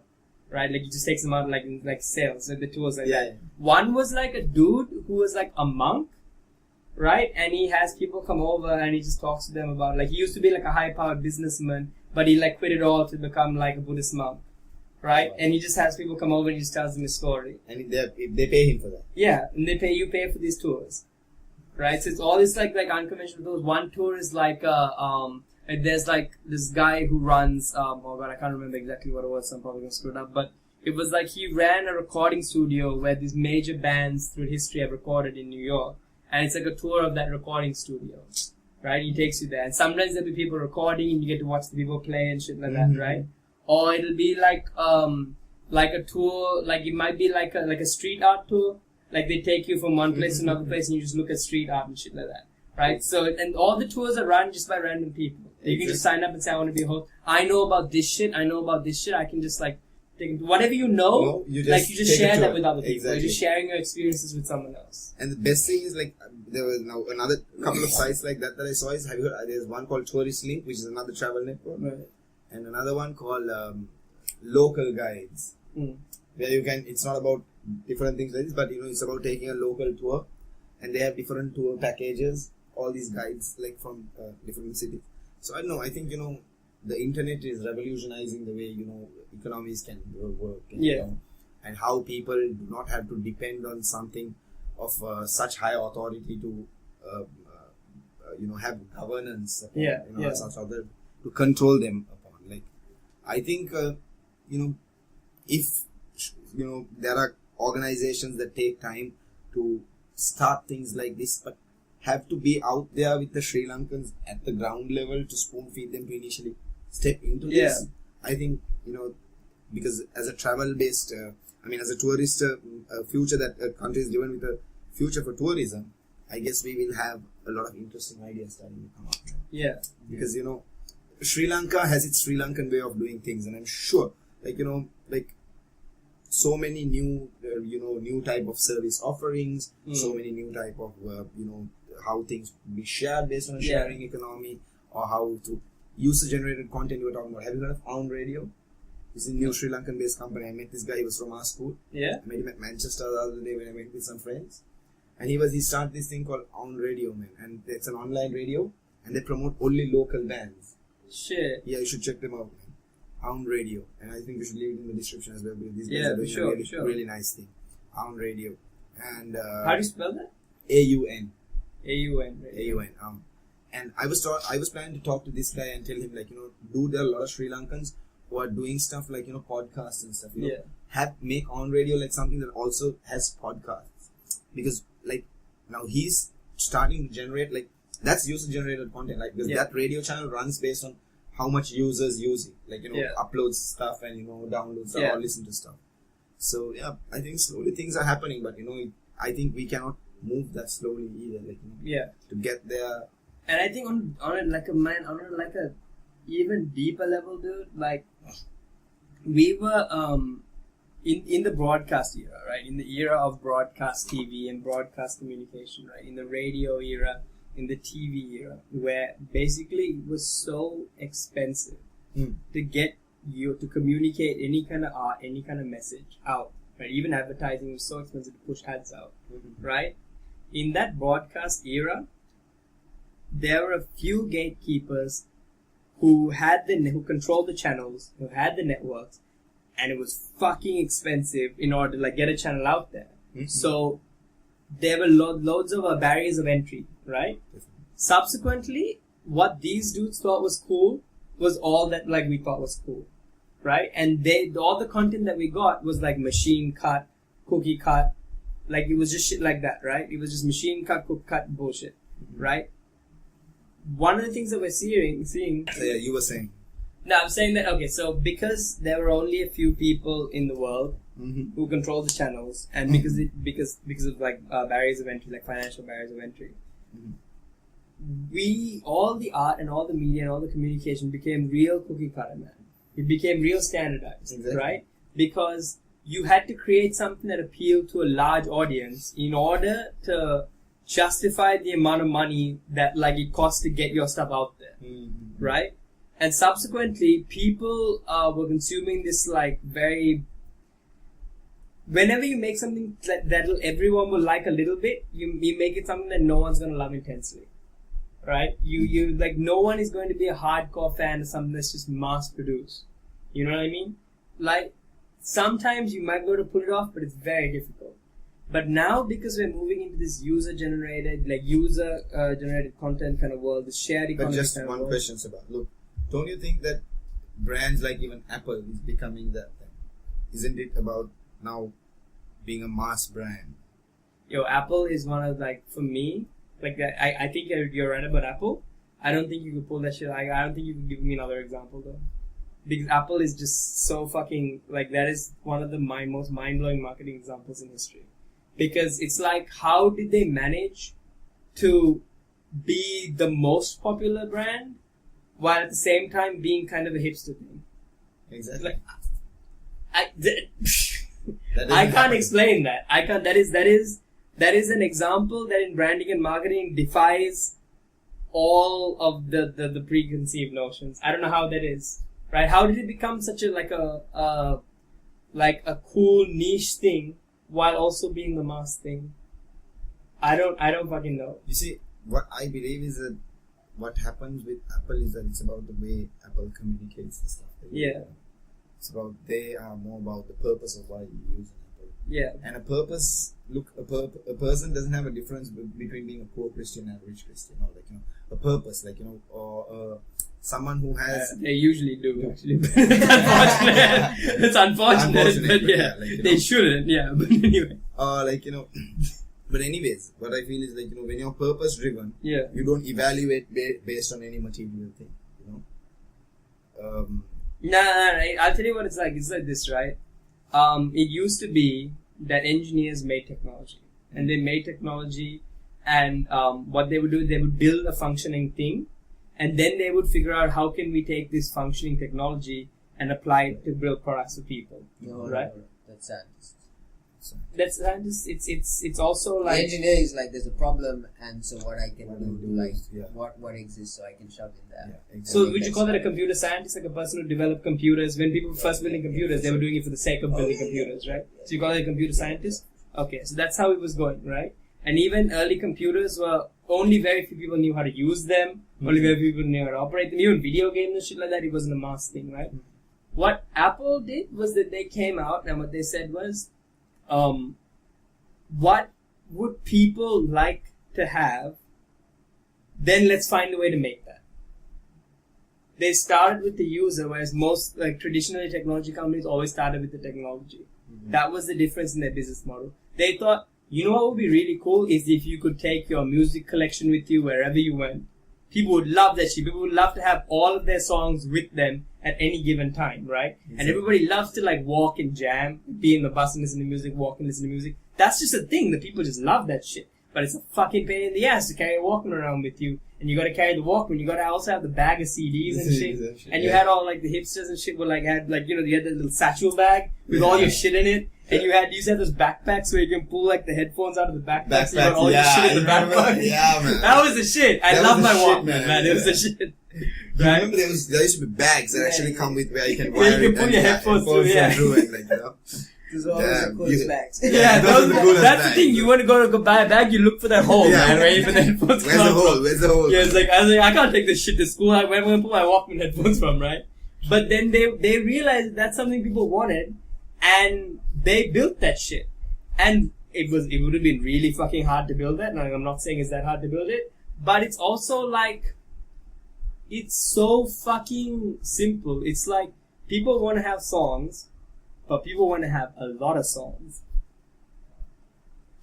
right? Like he just takes them out like sails. So the tours like that. One was like a dude who was like a monk, right? And he has people come over and he just talks to them about like he used to be like a high-powered businessman, but he like quit it all to become like a Buddhist monk. Right? And he just has people come over and he just tells them his story. And they pay him for that. Yeah, and you pay for these tours. Right? So it's all this like unconventional tours. One tour is like there's like this guy who runs oh god, I can't remember exactly what it was, so I'm probably gonna screw it up, but it was like he ran a recording studio where these major bands through history have recorded in New York. And it's like a tour of that recording studio. Right? He takes you there. And sometimes there'll be people recording and you get to watch the people play and shit like that, right? Or it'll be like a tour, like it might be like a street art tour. Like they take you from one place to another place and you just look at street art and shit like that. Right? So, and all the tours are run just by random people. You can just sign up and say, I want to be a host. I know about this shit. I can just like, take whatever you know, you just share that with other people. Exactly. You're just sharing your experiences with someone else. And the best thing is like, there was now another couple of sites like that I saw is, have you heard, there's one called Tourist Link, which is another travel network. Right. And another one called Local Guides, where you can, it's not about different things like this, but it's about taking a local tour, and they have different tour packages, all these guides like from different cities. So I don't know, I think the internet is revolutionizing the way economies can work, and how people do not have to depend on something of such high authority to have governance upon, such other to control them upon. Like I think if there are organizations that take time to start things like this, but have to be out there with the Sri Lankans at the ground level to spoon feed them to initially step into this. I think because as a travel based as a tourist future that a country is given with a future for tourism, I guess we will have a lot of interesting ideas starting to come up. Because Sri Lanka has its Sri Lankan way of doing things, and I'm sure so many new new type of service offerings, so many new type of how things be shared based on a sharing economy, or how to user generated content you were talking about. Have you heard of On Radio? It's a new Sri Lankan based company. I met this guy, he was from our school. I met him at Manchester the other day when I went with some friends. And he started this thing called On Radio, man. And it's an online radio, and they promote only local bands. Shit. Yeah, you should check them out, man. On Radio. And I think we should leave it in the description as well, because these guys are doing a really nice thing. On Radio. And how do you spell that? AUN. AUN. AUN. And I was planning to talk to this guy and tell him, like, dude, there are a lot of Sri Lankans who are doing stuff like, podcasts and stuff. Make On Radio like something that also has podcasts. Because, like, now he's starting to generate, like, that's user-generated content. Like, because that radio channel runs based on how much users use it. Like, uploads stuff and, downloads stuff or listen to stuff. So, I think slowly things are happening. But, I think we cannot move that slowly either. Like, to get there. And I think on a even deeper level, dude, like, we were in the broadcast era, right? In the era of broadcast TV and broadcast communication, right? In the radio era, in the TV era, where basically it was so expensive to get you to communicate any kind of art, any kind of message out, right? Even advertising was so expensive to push ads out, right? In that broadcast era, there were a few gatekeepers who controlled the channels, who had the networks, and it was fucking expensive in order to get a channel out there. So there were loads of barriers of entry, right? Subsequently, what these dudes thought was cool was all that we thought was cool, right? And all the content that we got was machine cut, cookie cut, it was just shit like that, right? It was just machine cut, cookie cut bullshit, right? One of the things that we're seeing. Yeah, you were saying. No, I'm saying that, okay, so because there were only a few people in the world who control the channels, and because of barriers of entry, financial barriers of entry, all the art and all the media and all the communication became real cookie cutter, man. It became real standardized, right? Because you had to create something that appealed to a large audience in order to justify the amount of money that like it costs to get your stuff out there, right? And subsequently, people were consuming this like very. Whenever you make something that everyone will like a little bit, you make it something that no one's gonna love intensely, right? You like no one is going to be a hardcore fan of something that's just mass produced. You know what I mean? Like sometimes you might be able to pull it off, but it's very difficult. But now, because we're moving into this user-generated content kind of world, the shared economy. But just kind of one world. question, Sabah. Look, don't you think that brands like even Apple is becoming that thing? Isn't it about now being a mass brand? Yo, Apple is one of like for me, like I think you're right about Apple. I don't think you could pull that shit. I don't think you can give me another example though. Because Apple is just so fucking like that is one of the most mind-blowing marketing examples in history. Because it's like, how did they manage to be the most popular brand while at the same time being kind of a hipster thing? Exactly. Like, I can't explain that. I can't. That is an example that in branding and marketing defies all of the preconceived notions. I don't know how that is. Right? How did it become such a cool niche thing while also being the mass thing? I don't fucking know. You see, what I believe is that what happens with Apple is that it's about the way Apple communicates the stuff. Yeah. It's about, they are more about the purpose of why you use an Apple. Yeah. And a purpose, look, a person doesn't have a difference between being a poor Christian and a rich Christian, or like, a purpose, like, or someone who has... they usually do, actually. It's unfortunate, but yeah. Like, they shouldn't, yeah, but anyway. But anyways, what I feel is like, when you're purpose driven, yeah, you don't evaluate based on any material thing, I'll tell you what it's like. It's like this, right? It used to be that engineers made technology. And they made technology, and what they would do, they would build a functioning thing, and then they would figure out how can we take this functioning technology and apply it to build products for people, right? That's scientist. It's also like the engineer is like there's a problem, and so what I can do what exists, so I can shove in there. Yeah, exactly. So would you call that a computer scientist, like a person who developed computers? When people were first building computers, they were doing it for the sake of building computers, right? So you call it a computer scientist? Okay, so that's how it was going, right? And even early computers were only very few people knew how to use them. Only very few people knew how to operate them. Even video games and shit like that, it wasn't a mass thing, right? What Apple did was that they came out and what they said was, what would people like to have? Then let's find a way to make that. They started with the user, whereas most traditionally technology companies always started with the technology. That was the difference in their business model. They thought, you know what would be really cool is if you could take your music collection with you wherever you went. People would love that shit. People would love to have all of their songs with them at any given time, right? Exactly. And everybody loves to walk and jam, be in the bus and listen to music, walk and listen to music. That's just a thing that people just love that shit. But it's a fucking pain in the ass to carry a Walkman around with you. And you gotta carry the Walkman. You gotta also have the bag of CDs and shit. And you had all the hipsters and shit were you had that little satchel bag with all your shit in it. And you used to have those backpacks where you can pull the headphones out of the backpack. So you got all your shit in the backpack. Yeah, man. That was the shit. I love my Walkman, man. It was the shit. Right? Remember there used to be bags that actually come with where you can wire you can pull your headphones through, Those are always the coolest bags. Yeah, those are the coolest that's bags. The thing. You want to go buy a bag, you look for that hole, man, where you put the headphones from. Where's the hole? Yeah, it's I can't take this shit to school. Where am I going to put my Walkman headphones from, right? But then they realized that's something people wanted, and they built that shit. And it would have been really fucking hard to build that. Now, I'm not saying it's that hard to build it, but it's also it's so fucking simple. It's people want to have songs, but people want to have a lot of songs.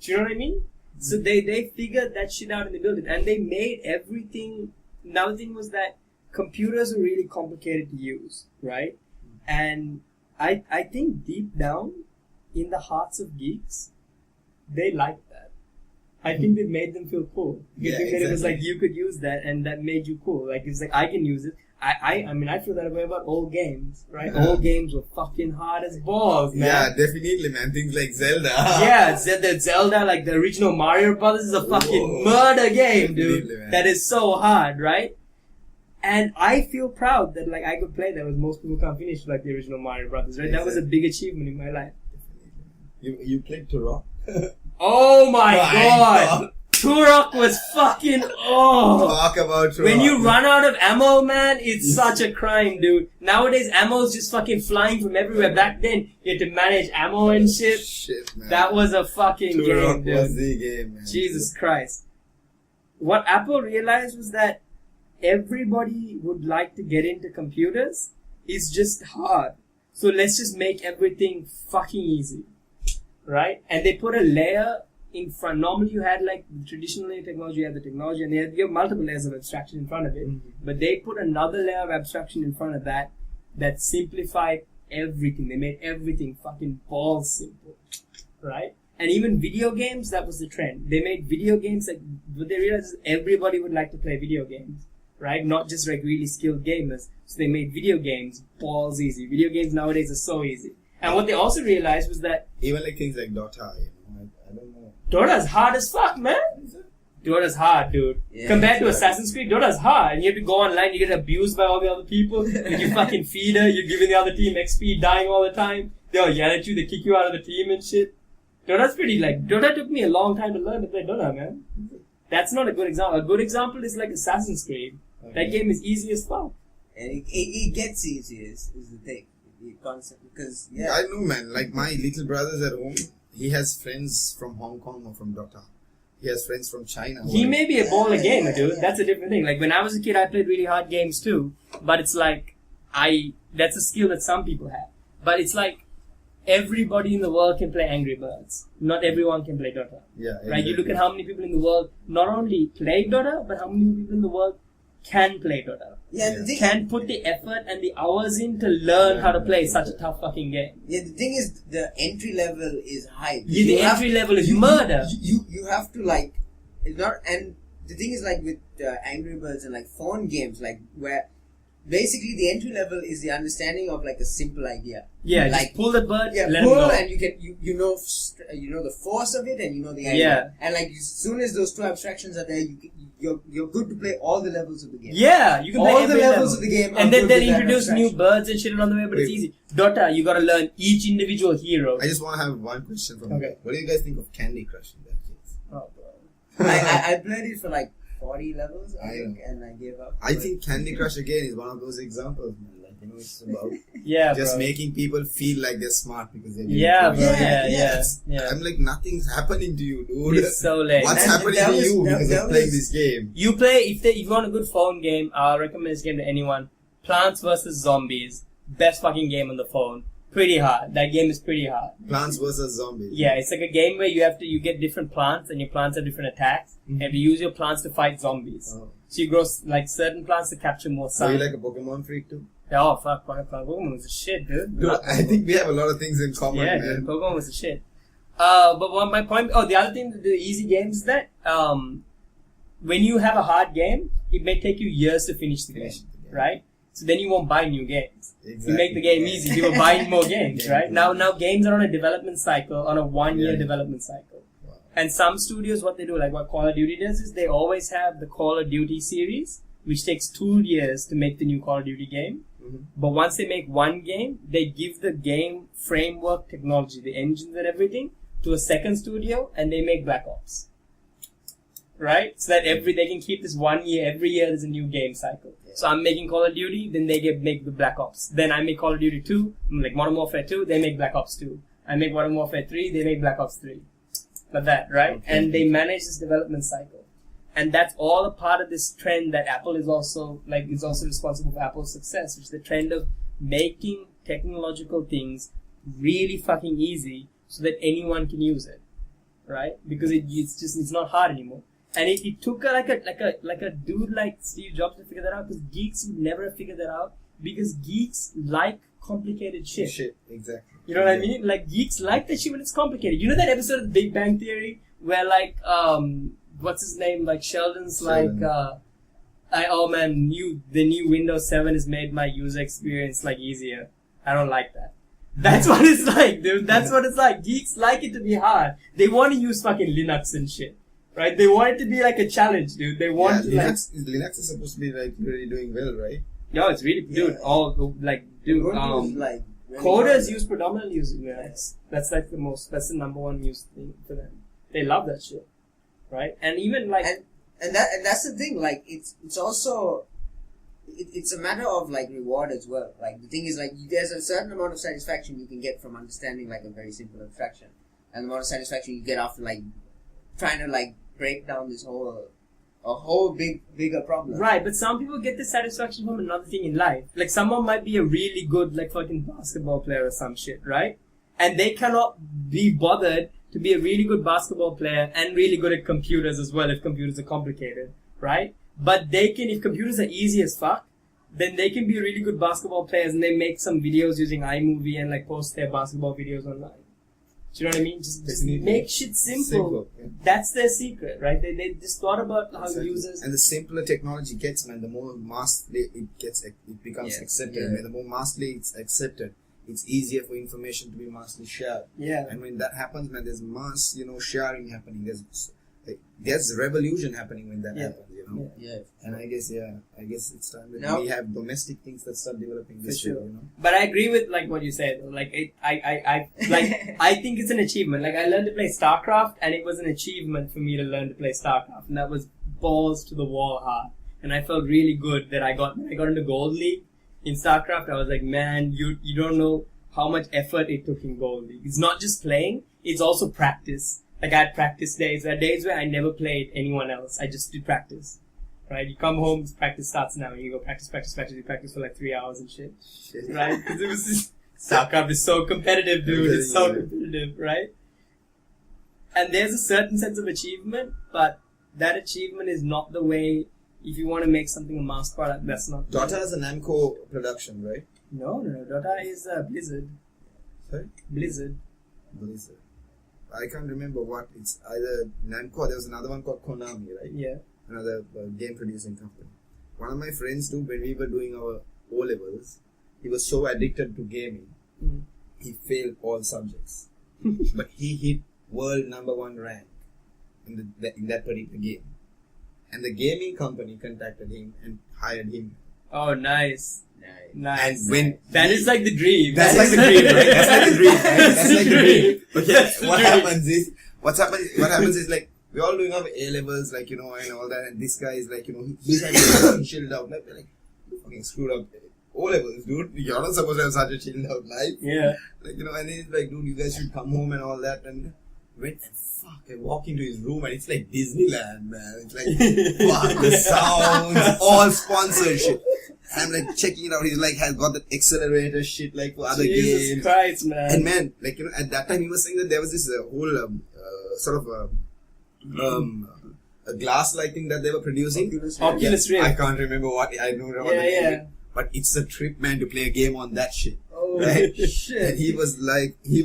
Do you know what I mean? Mm-hmm. So they figured that shit out and they built it. And they made everything. Another thing was that computers were really complicated to use, right? And I think deep down, in the hearts of geeks, they liked that. I think they made them feel cool. You think that it was you could use that and that made you cool. It's I can use it. I mean, I feel that way about old games, right? Old games were fucking hard as balls, man. Yeah, definitely, man. Things like Zelda. Yeah, the Zelda, like the original Mario Brothers, is a fucking murder game, dude. Man. That is so hard, right? And I feel proud that like I could play that, as most people can't finish like the original Mario Brothers, right? That was a big achievement in my life. You played Turok? Oh my god! Turok was fucking Talk about Turok. When you run out of ammo, man, it's such a crime, dude. Nowadays, ammo's just fucking flying from everywhere. Back then, you had to manage ammo and shit. Shit, man. That was a fucking Turok game, dude. was the game, man. Jesus Christ. What Apple realized was that everybody would like to get into computers. It's just hard. So let's just make everything fucking easy. Right? And they put a layer in front. Normally you had like traditionally technology, you had the technology, and you have multiple layers of abstraction in front of it. Mm-hmm. But they put another layer of abstraction in front of that simplified everything. They made everything fucking balls simple. Right? And even video games, that was the trend. They made video games like, what they realized is everybody would like to play video games. Right? Not just like really skilled gamers. So they made video games balls easy. Video games nowadays are so easy. And what they also realized was that even like things like Dota, I don't know. Dota's hard as fuck, man. Dota's hard, dude. Yeah, compared to Assassin's Creed, Dota's hard. And you have to go online, you get abused by all the other people. With your fucking feeder, you're giving the other team XP, dying all the time. They all yell at you, they kick you out of the team and shit. Dota's pretty Dota took me a long time to learn to play Dota, man. That's not a good example. A good example is like Assassin's Creed. Okay. That game is easy as fuck. And it gets easier is the thing. The concept, because I know, man. Like my little brother's at home, he has friends from Hong Kong or from Dota. He has friends from China. He may be a baller gamer, dude. That's a different thing. Like when I was a kid, I played really hard games too. But it's like that's a skill that some people have. But it's like everybody in the world can play Angry Birds. Not everyone can play Dota. Yeah. Exactly. Right? You look at how many people in the world not only play Dota, but how many people in the world can play Dota. Yeah, can put the effort and the hours in to learn how to play such a tough fucking game. Yeah, the thing is, the entry level is high. Yeah, the entry level is murder. You have to like, it's not, and the thing is like with Angry Birds and like phone games, like where basically the entry level is the understanding of like a simple idea. Yeah, like just pull the bird, let pull him go. And you know the force of it and you know the idea. Yeah. And like as soon as those two abstractions are there, you're good to play all the levels of the game. Yeah, you can play all the levels of the game. And then they'll introduce new birds and shit along the way, but it's easy. Dota, you gotta learn each individual hero. I just want to have one question from you. What do you guys think of Candy Crush in that case? Oh, bro. I played it for like 40 levels, I think, and I gave up. I think Candy Crush again is one of those examples, man. Like, it's about just making people feel like they're smart because they're I'm like, nothing's happening to you, dude. It's so late. What's happening to you because of playing this game? You play, if you want a good phone game, I'll recommend this game to anyone. Plants vs. Zombies. Best fucking game on the phone. Pretty hard. That game is pretty hard. Plants vs. Zombies. Yeah, it's like a game where you get different plants and your plants have different attacks. Mm-hmm. And you use your plants to fight zombies. Oh. So you grow like certain plants to capture more sun. Are you like a Pokemon freak too? Oh fuck, Pokemon was a shit, dude. I think we have a lot of things in common, man. Dude, Pokemon was a shit. But my point, the other thing, the easy games is that, when you have a hard game, it may take you years to finish the game, right? So then you won't buy new games. Exactly. You make the game easy, you will buy more games, right? Now games are on a development cycle, on a 1 year development cycle. Wow. And some studios, what they do, like what Call of Duty does, is they always have the Call of Duty series, which takes 2 years to make the new Call of Duty game. Mm-hmm. But once they make one game, they give the game framework technology, the engines and everything, to a second studio, and they make Black Ops. Right? So that they can keep this 1 year, every year there's a new game cycle. Yeah. So I'm making Call of Duty, then they make the Black Ops. Then I make Call of Duty 2, like Modern Warfare 2, they make Black Ops 2. I make Modern Warfare 3, they make Black Ops 3. Like that, right? Okay. And they manage this development cycle. And that's all a part of this trend that Apple is also responsible for Apple's success, which is the trend of making technological things really fucking easy so that anyone can use it, right? Because it's not hard anymore. And it took like a dude like Steve Jobs to figure that out, because geeks would never have figured that out, because geeks like complicated shit. Exactly. You know what I mean? Like geeks like that shit when it's complicated. You know that episode of The Big Bang Theory where like what's his name? Like Sheldon's like oh man, the new Windows 7 has made my user experience like easier. I don't like that. That's what it's like, dude. That's what it's like. Geeks like it to be hard. They want to use fucking Linux and shit. Right? They want it to be like a challenge, dude. They want to Linux is supposed to be like really doing well, right? Yo, it's really, dude, coders use predominantly using Linux. That's like that's the number one used thing for them. They love that shit. Right? And even like... And that's the thing, like, it's also... It's a matter of like reward as well. Like the thing is, like, there's a certain amount of satisfaction you can get from understanding like a very simple abstraction, and the amount of satisfaction you get after like trying to like break down this whole bigger problem. Right, but some people get the satisfaction from another thing in life. Like someone might be a really good like fucking basketball player or some shit, right? And they cannot be bothered to be a really good basketball player and really good at computers as well if computers are complicated, right? But they can, if computers are easy as fuck, then they can be really good basketball players and they make some videos using iMovie and like post their basketball videos online. Do you know what I mean? Just make shit simple. Yeah. That's their secret, right? They just thought about how users... And the simpler technology gets, man, the more massively it becomes accepted. Yeah. And the more massively it's accepted, it's easier for information to be massively shared. Yeah. And when that happens, man, there's mass, sharing happening. There's revolution happening when that happens. Yeah. And I guess it's time that we have domestic things that start developing this year, But I agree with like what you said. Like I think it's an achievement. Like I learned to play StarCraft, and it was an achievement for me to learn to play StarCraft, and that was balls to the wall hard. And I felt really good that I got into Gold League in StarCraft. I was like, man, you don't know how much effort it took in Gold League. It's not just playing; it's also practice. Like I had practice days. There are days where I never played anyone else. I just did practice. Right? You come home, practice starts now, and you go practice. You practice for like 3 hours and shit. Right? Because it was just, StarCraft is so competitive, dude. It's so competitive, right? And there's a certain sense of achievement, but that achievement is not the way, if you want to make something a mass product, that's not... Dota is a Namco production, right? No. Dota is Blizzard. Sorry? Blizzard. I can't remember what. It's either Namco. There was another one called Konami, right? Yeah. Another game producing company. One of my friends too, when we were doing our O-levels, he was so addicted to gaming, he failed all subjects. But he hit world #1 rank in that particular game. And the gaming company contacted him and hired him. Oh, nice. Nice. And when that is like the dream. That's like the dream, right? That's like the dream, right? That's like the dream. Okay, what happens is like, we're all doing our A-levels, like, and all that, and this guy is like, he's like chilled out. Like, we're like, you fucking screwed up O-levels, dude. You're not supposed to have such a chilled out life. Yeah. Like, and then he's like, dude, you guys should come home and all that, and I walk into his room and it's like Disneyland, man. It's like, fuck, the sounds, all sponsorship. I'm like checking it out. He's like has got that accelerator shit like for other Jesus games. Christ, man. And man, like at that time he was saying that there was this whole sort of a glass-like thing that they were producing. Oculus Rift. I can't remember what I know. Yeah. But it's a trip, man, to play a game on that shit. Oh right? shit! And he was like, yeah,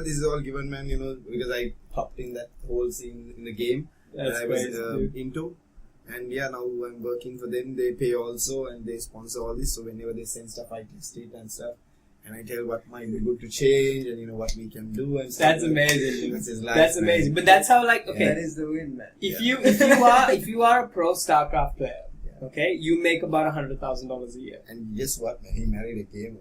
this is all given, man. Because I popped in that whole scene in the game that I was into. And yeah, now I'm working for them. They pay also, and they sponsor all this. So whenever they send stuff, I test it and stuff. And I tell what might be good to change, and what we can do and stuff. That's amazing. That's his life, that's amazing. But that's how, like, okay. That is the win, man. If you are a pro StarCraft player, okay, you make about $100,000 a year. And guess what, man? He married a gamer.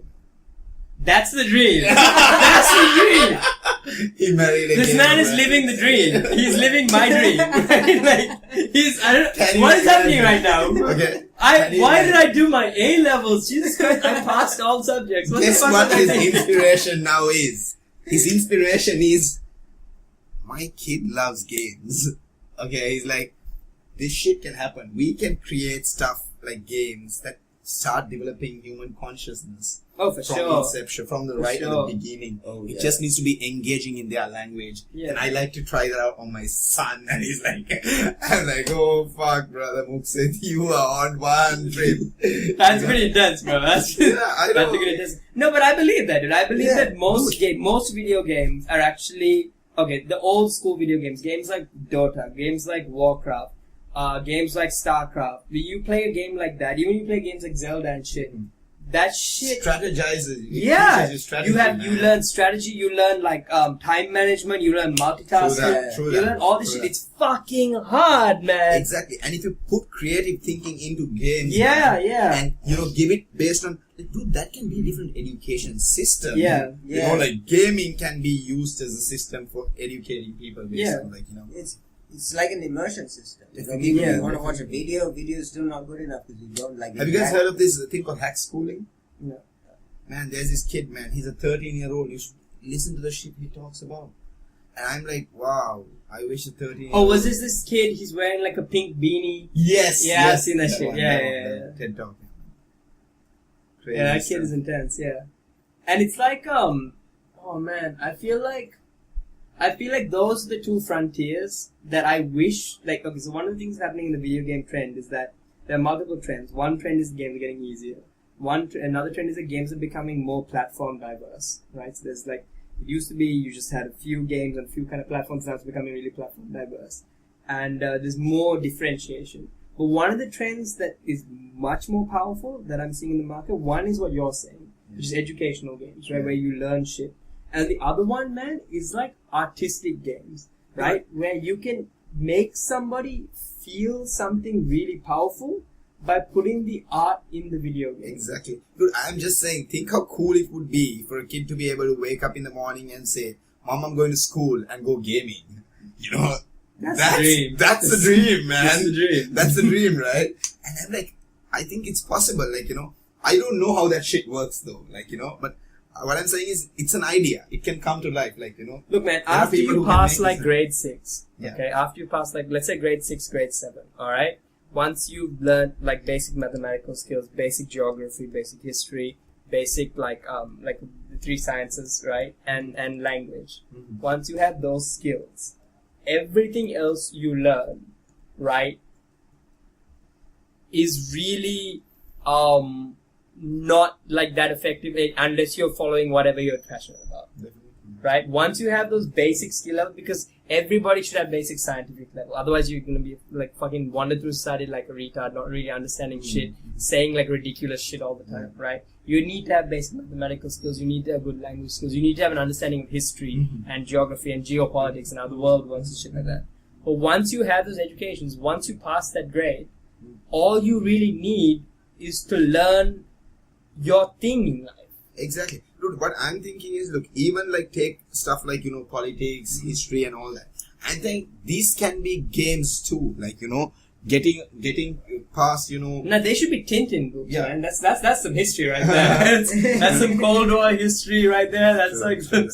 That's the dream. That's the dream. He married a gamer. This man is living the dream. He's living my dream. Right? Like, what is happening right now? Okay. Why did I do my A-levels? Jesus Christ, I passed all subjects. Guess what his inspiration now is? His inspiration is, my kid loves games. Okay, he's like, this shit can happen. We can create stuff like games that start developing human consciousness. Oh, for from sure. Inception, from the at the beginning. Oh, it just needs to be engaging in their language. Yeah. And I like to try that out on my son. And he's like, I'm like, oh fuck, brother Muksid, you are on one trip. That's pretty intense, bro. That's I know. That's intense. No, but I believe that, dude. I believe that most video games are actually, okay, the old school video games like Dota, games like Warcraft, games like StarCraft, when you play a game like that, even you play games like Zelda and shit, that shit strategizes. Yeah, Strategy, you learn strategy, you learn like time management, you learn multitasking, True you learn all this shit. It's fucking hard, man. Exactly, and if you put creative thinking into games, Yeah, man, yeah. and give it based on, like, dude, that can be a different education system. Yeah, yeah. Like gaming can be used as a system for educating people. Based on, like, It's like an immersion system. Definitely, You want to watch a video is still not good enough because you don't like it. Have you guys heard of this thing called hack schooling? No. Man, there's this kid, man. He's a 13-year-old. You should listen to the shit he talks about. And I'm like, wow, I wish a 13-year-old... Oh, was this kid? He's wearing like a pink beanie. Yes. Yeah, yes, I've seen that shit. one, Yeah. TED Talk. Yeah, that kid is intense. Yeah, and it's like oh man, I feel like those are the two frontiers that I wish, like, okay, so one of the things happening in the video game trend is that there are multiple trends. One trend is games are getting easier. Another trend is that games are becoming more platform diverse, right? So there's like, it used to be you just had a few games and a few kind of platforms, now it's becoming really platform diverse. And there's more differentiation. But one of the trends that is much more powerful that I'm seeing in the market, one is what you're saying, which is educational games, right? Where you learn shit. And the other one, man, is like artistic games, right? Where you can make somebody feel something really powerful by putting the art in the video game. Exactly. Dude, I'm just saying, think how cool it would be for a kid to be able to wake up in the morning and say, Mom, I'm going to school, and go gaming. That's the dream. That's the dream, man. That's the dream. That's the dream, right? And I'm like, I think it's possible, I don't know how that shit works though, but what I'm saying is, it's an idea. It can come to life, Look, man, after you pass like grade 6, okay, after you pass like, let's say grade 6, grade 7, alright? Once you've learned like basic mathematical skills, basic geography, basic history, basic like the 3 sciences, right? And language. Mm-hmm. Once you have those skills, everything else you learn, right, is really not like that effective unless you're following whatever you're passionate about. Definitely. Right? Once you have those basic skill level, because everybody should have basic scientific level. Otherwise you're gonna be like fucking wander through society like a retard, not really understanding shit, saying like ridiculous shit all the time, right? You need to have basic mathematical skills, you need to have good language skills, you need to have an understanding of history and geography and geopolitics and how the world works and shit like that. But once you have those educations, once you pass that grade, all you really need is to learn your thing in life. Exactly. Dude, what I'm thinking is, look, even take stuff like, politics, history and all that. I think these can be games too. Getting past, No, they should be Tintin books, yeah. man. That's some history right there. that's some Cold War history right there. That's True.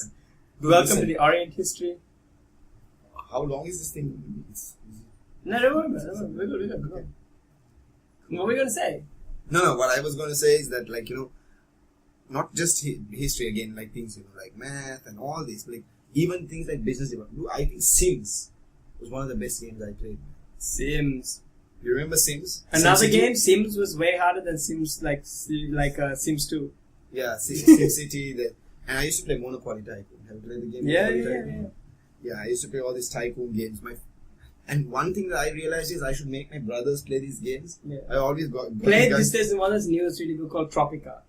Welcome to the Orient history. How long is this thing? No, don't worry, man. We're good. Okay. What were we going to say? No, what I was going to say is that, not just history again, things, like math and all this, even things like business development. I think Sims was one of the best games I played. Sims. You remember Sims? Another game, Sims was way harder than Sims, Sims 2. Yeah, SimCity. And I used to play Monopoly Tycoon. Have you played the game? Yeah. Yeah, I used to play all these tycoon games. And one thing that I realized is I should make my brothers play these games. Yeah. I always got played this. There's one that's new. It's really good called Tropica.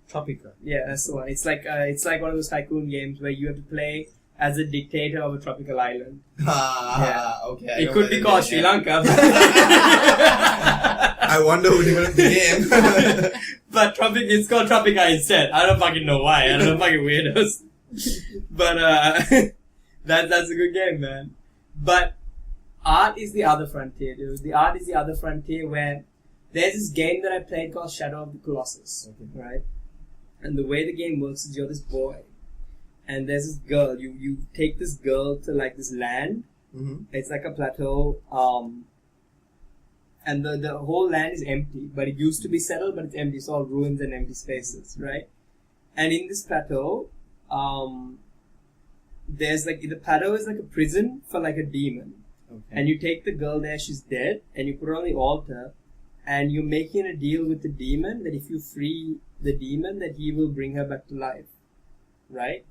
Tropica. Yeah, that's the one. It's like one of those tycoon games where you have to play as a dictator of a tropical island. Okay. It could be called Sri Lanka. I wonder who developed the game. But it's called Tropica instead. I don't fucking know why. I don't know, fucking weirdos. But that's a good game, man. But art is the other frontier, dude. The art is the other frontier where there's this game that I played called Shadow of the Colossus, right? And the way the game works is you're this boy, and there's this girl. You take this girl to this land. Mm-hmm. It's like a plateau, and the whole land is empty, but it used to be settled, but it's empty. It's all ruins and empty spaces, right? And in this plateau, there's the plateau is like a prison for a demon. Okay. And you take the girl there, she's dead, and you put her on the altar, and you're making a deal with the demon that if you free the demon, that he will bring her back to life, right?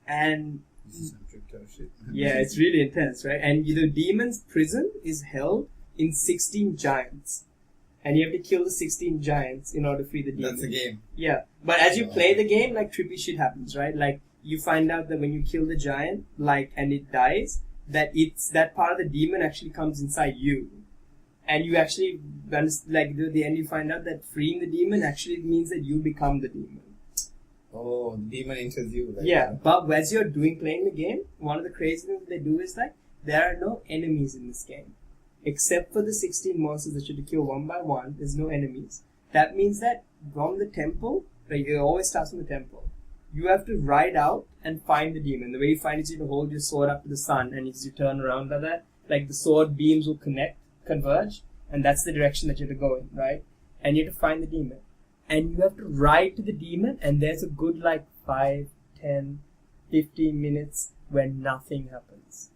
And this is some trick shit. Yeah, it's really intense, right? And the demon's prison is held in 16 giants. And you have to kill the 16 giants in order to free the demon. That's a game. Yeah. But as you play the game, like, trippy shit happens, right? Like, you find out that when you kill the giant, like, and it dies, that part of the demon actually comes inside you. And you actually, like, at the end you find out that freeing the demon actually means that you become the demon. Oh, the demon enters you. Like Yeah, but as you're playing the game, one of the crazy things they do is, like, there are no enemies in this game. Except for the 16 monsters that you have to kill one by one, there's no enemies. That means that from the temple, like, it always starts from the temple. You have to ride out and find the demon. The way you find it is you have to hold your sword up to the sun, and as you turn around like that, like, the sword beams will converge, and that's the direction that you have to go in, right? And you have to find the demon. And you have to ride to the demon, and there's a good, like, 5, 10, 15 minutes where nothing happens.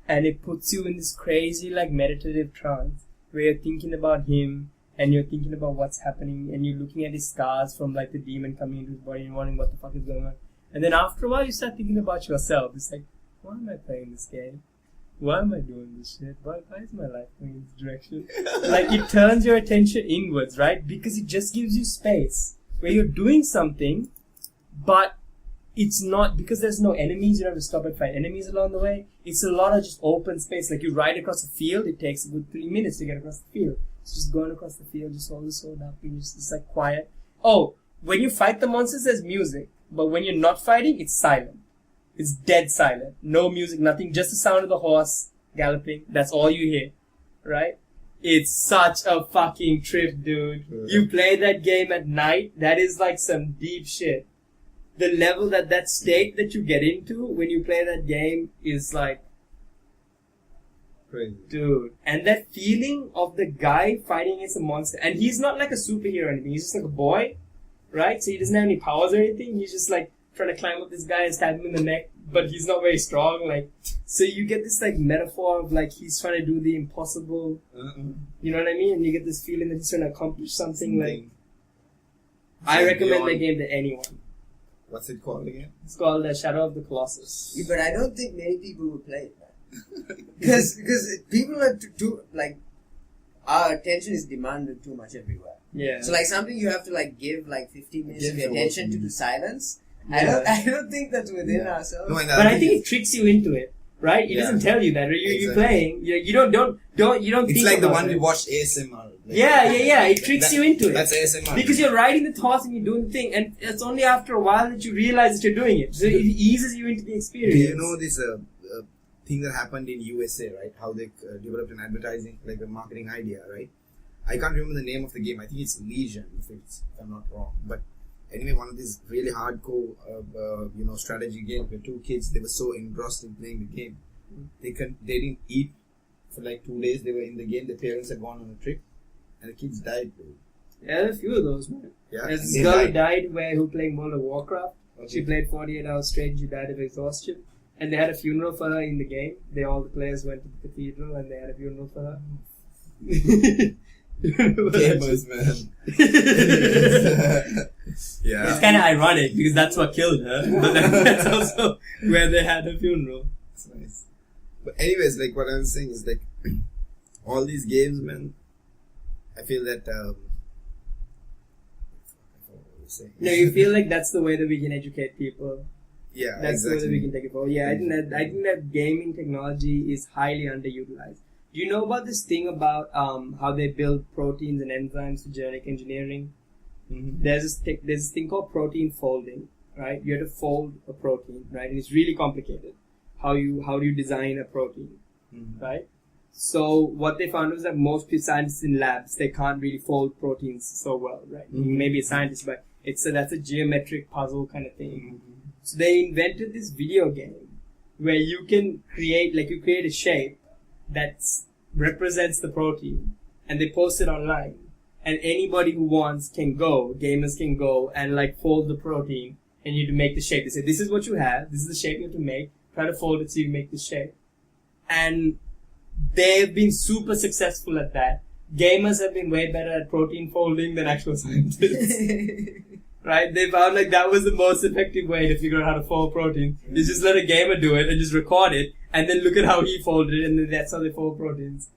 And it puts you in this crazy, like, meditative trance where you're thinking about him and you're thinking about what's happening and you're looking at his scars from, like, the demon coming into his body and wondering what the fuck is going on. And then after a while you start thinking about yourself. It's like, why am I playing this game? Why am I doing this shit? Why is my life going in this direction? Like, it turns your attention inwards, right? Because it just gives you space where you're doing something, but it's not, because there's no enemies, you don't have to stop and find enemies along the way. It's a lot of just open space. Like, you ride across a field, it takes a good 3 minutes to get across the field. It's just going across the field, just hold the sword up, and it's like quiet. Oh, when you fight the monsters, there's music. But when you're not fighting, it's silent. It's dead silent. No music, nothing, just the sound of the horse galloping. That's all you hear, right? It's such a fucking trip, dude. You play that game at night, that is like some deep shit. The level that state that you get into when you play that game is like crazy. Dude. And that feeling of the guy fighting against a monster. And he's not like a superhero or anything. He's just like a boy, right? So he doesn't have any powers or anything. He's just like trying to climb up this guy and stab him in the neck. But he's not very strong. Like, so you get this like metaphor of like he's trying to do the impossible. You know what I mean? And you get this feeling that he's trying to accomplish something. Like, I recommend that game to anyone. What's it called again? It's called Shadow of the Colossus. Yeah, but I don't think many people would play it, man. Because people are too, like, our attention is demanded too much everywhere. Yeah. So, like, something you have to, like, give, like, 15 minutes of your attention to the silence. Yeah. I don't think that's within ourselves. No, but I think it tricks you into it, right? It doesn't tell you that. You're playing. You don't It's think like the about one it. we watched ASMR. Like, Yeah. It tricks you into it. That's ASMR. Because you're riding the thoughts and you're doing the thing, and it's only after a while that you realize that you're doing it. So it eases you into the experience. Do you know this thing that happened in USA, right? How they developed an advertising, like a marketing idea, right? I can't remember the name of the game. I think it's Legion, if I'm not wrong. But anyway, one of these really hardcore, strategy games where two kids, they were so engrossed in playing the game. They didn't eat for like 2 days. They were in the game. The parents had gone on a trip, and the kids died. Dude. Yeah, there are a few of those, man. Yeah, There's this girl who died who played World of Warcraft. Okay. She played 48 hours straight and she died of exhaustion. And they had a funeral for her in the game. All the players went to the cathedral and they had a funeral for her. Gamers, man. Yeah. It's kind of ironic because that's what killed her. But that's also where they had her funeral. That's nice. But anyways, like what I was saying is like all these games, man. I feel that. No, you feel like that's the way that we can educate people. Yeah, that's exactly. the way that we can take it forward. Yeah, I think that gaming technology is highly underutilized. Do you know about this thing about how they build proteins and enzymes for genetic engineering? Mm-hmm. There's this thing called protein folding, right? You have to fold a protein, right? And it's really complicated. How do you design a protein, right? So what they found was that most scientists in labs, they can't really fold proteins so well, right? Mm-hmm. Maybe a scientist, but that's a geometric puzzle kind of thing. Mm-hmm. So they invented this video game where you can create a shape that represents the protein, and they post it online, and anybody who wants gamers can go and like fold the protein, and you to make the shape. They say, this is what you have, this is the shape you have to make, try to fold it so you make the shape. And they've been super successful at that. Gamers have been way better at protein folding than actual scientists. Right? They found like that was the most effective way to figure out how to fold protein. Is just let a gamer do it and just record it and then look at how he folded it, and then that's how they fold proteins.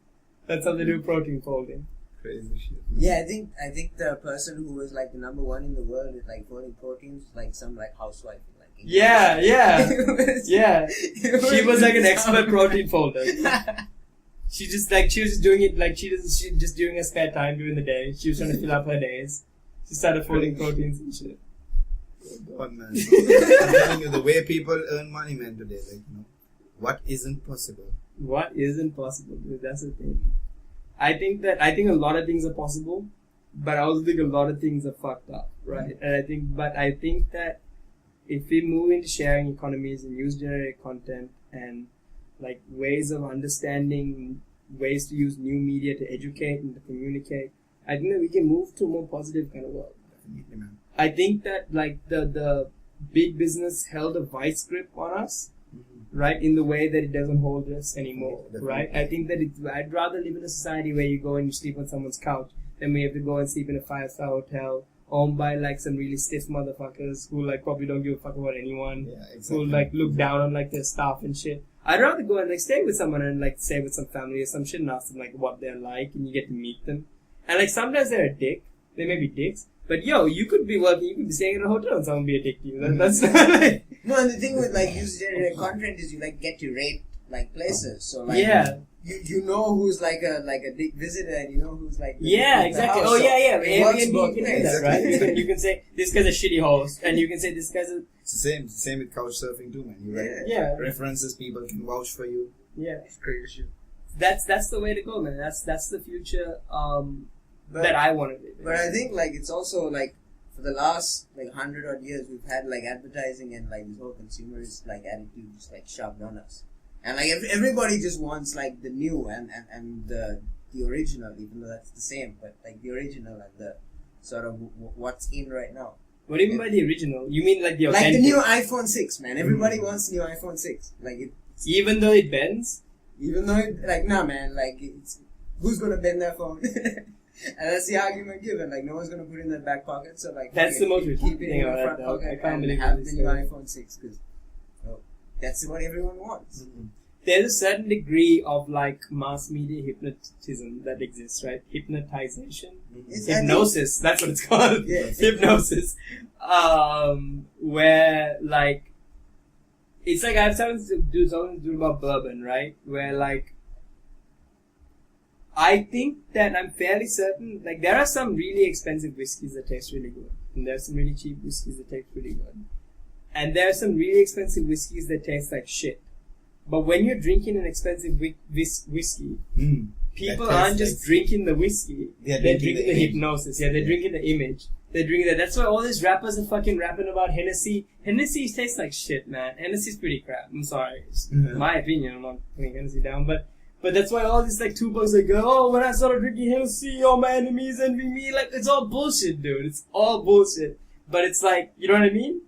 That's something to do with protein folding. Crazy shit. Yeah, I think the person who was like the number one in the world is like folding proteins, like some like housewife. Like Yeah. Yeah. It She was like an expert protein folder. She was just doing it like she just during her spare time during the day. She was trying to fill up her days. She started folding proteins and shit. God, man. I'm telling you, the way people earn money, man, today, like, you know, what isn't possible? What isn't possible, dude? That's the thing. I think a lot of things are possible, but I also think a lot of things are fucked up, right? And I think that if we move into sharing economies and use generated content and like ways of understanding, ways to use new media to educate and to communicate, I think that we can move to a more positive kind of world. Definitely, man. I think that like the big business held a vice grip on us, right, in the way that it doesn't hold us anymore, right? I think that I'd rather live in a society where you go and you sleep on someone's couch than we have to go and sleep in a 5-star hotel owned by like some really stiff motherfuckers who like probably don't give a fuck about anyone, who like look down on like their staff and shit. I'd rather go and like stay with someone and like stay with some family or some shit and ask them like what they're like, and you get to meet them. And like sometimes they're a dick, they may be dicks, but yo, you could be staying in a hotel and someone be a dick to you. That's like... No, and the thing with like user-generated content is you like get to rate like places. So like you know who's like a dick visitor and you know who's like exactly. House. Oh yeah. Airbnb, you can do that, right? You can say this guy's a shitty host, and you can say this guy's a... It's the same with couch surfing too, man. You write references, people can vouch for you. Yeah, it's crazy shit. That's the way to go, man. That's the future that I want to live in. But I think like it's also like for the last like 100 odd years we've had like advertising and like this whole consumerist like attitude just like shoved on us, and like everybody just wants like the new and the original, even though that's the same, but like the original and the sort of what's in right now. What do you mean by the original? You mean like the authentic? Like the new iPhone 6, man. Everybody wants the new iPhone 6. Like even though it bends? Even though like nah, man. Like it's who's gonna bend their phone? And that's the argument given. Like no one's gonna put it in their back pocket. So like that's the most keep it in your front pocket. I can't believe have the new iPhone 6 because that's what everyone wants. Mm-hmm. There's a certain degree of like mass media hypnotism that exists, right? Hypnotization, hypnosis. That's what it's called. Yes. Hypnosis, where like it's like I've started to do something about bourbon, right? Where like I think that I'm fairly certain, like there are some really expensive whiskeys that taste really good, and there are some really cheap whiskeys that taste really good, and there are some really expensive whiskeys that taste like shit. But when you're drinking an expensive whiskey, people aren't just drinking the whiskey, they're drinking the hypnosis. Yeah, they're drinking the image. They're drinking that. That's why all these rappers are fucking rapping about Hennessy. Hennessy tastes like shit, man. Hennessy's pretty crap. I'm sorry. It's my opinion. I'm not putting Hennessy down, but that's why all these like Tupac's like, oh, when I started drinking Hennessy, all my enemies envy me. Like, it's all bullshit, dude. It's all bullshit. But it's like, you know what I mean?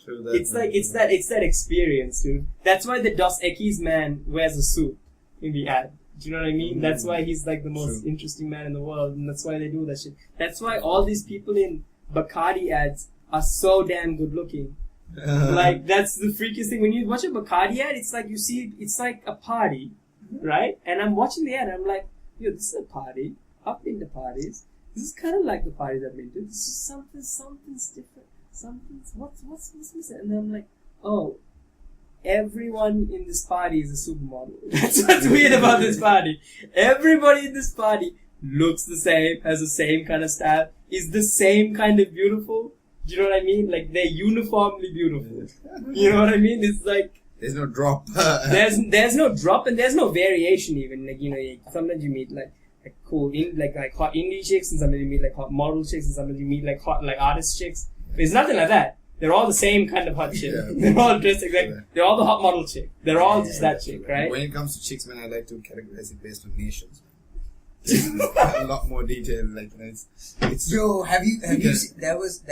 True It's that experience, dude. That's why the Dos Equis man wears a suit in the ad. Do you know what I mean? That's why he's like the most interesting man in the world, and that's why they do that shit. That's why all these people in Bacardi ads are so damn good looking. Like, that's the freakiest thing. When you watch a Bacardi ad, it's like you see, it's like a party, right? And I'm watching the ad, and I'm like, yo, this is a party. I've been to parties. This is kind of like the parties I've been to. This is something's different. What's missing? And then I'm like, oh, everyone in this party is a supermodel. That's what's weird about this party. Everybody in this party looks the same, has the same kind of style, is the same kind of beautiful. Do you know what I mean? Like, they're uniformly beautiful. You know what I mean? It's like, there's no drop. there's no drop, and there's no variation even. Like, you know, sometimes you meet like cool, like hot indie chicks, and sometimes you meet like hot model chicks, and sometimes you meet like hot like artist chicks. It's nothing like that. They're all the same kind of hot chick. They're all dressed exactly. They're all the hot model chick. They're all just that chick, right? When it comes to chicks, man, I like to categorize it based on nations. A lot more detail, like, you know, it's. Yo, have you seen, that was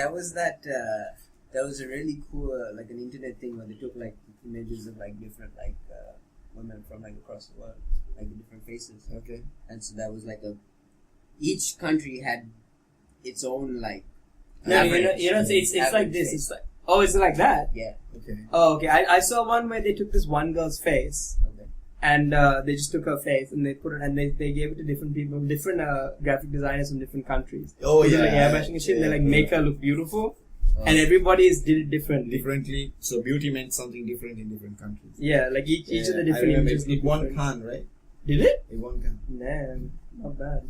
a really cool like an internet thing where they took like images of like different like women from like across the world, like the different faces. Okay. And so that was like each country had its own like. No, you know, it's like this. It's like, oh, it's like that. Yeah. Okay. Oh, okay. I saw one where they took this one girl's face, and they just took her face and they put it and they gave it to different people, different graphic designers from different countries. Oh, Put it yeah. like airbrushing and shit. And they like make her look beautiful, and everybody did it differently. Differently. So beauty meant something different in different countries. Yeah, like each of the I different remember images. it look won different. Khan, right? Did it? It won Khan. Man, not bad.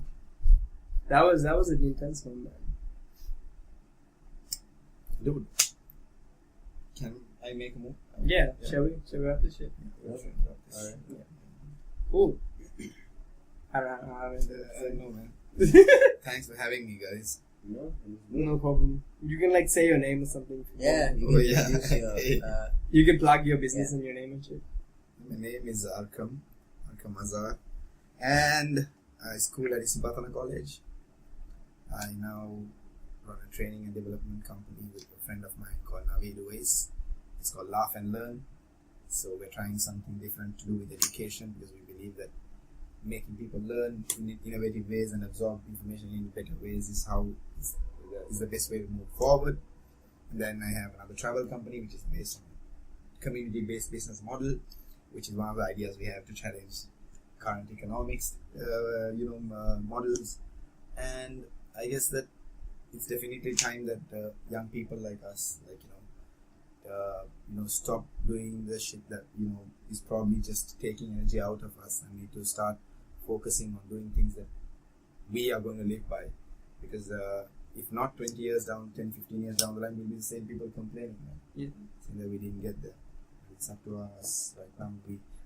That was an intense one, man. Dude, can I make a move? Yeah. Shall we wrap this shit? Alright. Cool. I don't No, man. Thanks for having me, guys. No problem. You can like say your name or something. Yeah, you Oh, can yeah. introduce your, You can plug your business Yeah. and your name and shit. My name is Arqam Azhar, and I school at Isbatana College. I now run a training and development company with a friend of mine called Naveed Uwais. It's called Laugh and Learn. So we're trying something different to do with education because we believe that making people learn in innovative ways and absorb information in better ways is the best way to move forward. And then I have another travel company which is based on a community-based business model, which is one of the ideas we have to challenge current economics, models. And I guess that it's definitely time that young people like us, stop doing the shit that is probably just taking energy out of us, and need to start focusing on doing things that we are going to live by. Because if not 20 years down, 10, 15 years down the line, we'll be the same people complaining, saying that we didn't get there. It's up to us right now.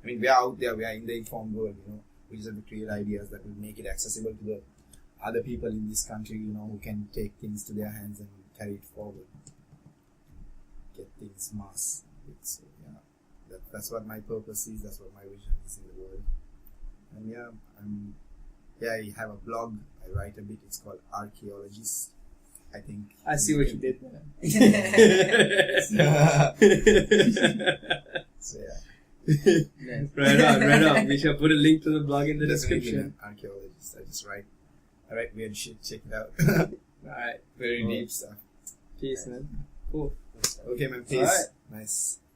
We are out there, we are in the informed world, we just have to create ideas that will make it accessible to the other people in this country, who can take things to their hands and carry it forward. Get things mass. So, that's what my purpose is, that's what my vision is in the world. And I have a blog, I write a bit, it's called Archaeologist. I think. I see what you did there. So yeah. Right on. We shall put a link to the blog in the Definitely description. an archaeologist. I just write weird shit, check it out. Alright. Very deep stuff. Peace, man. Cool. Okay, man, peace. Alright. Nice.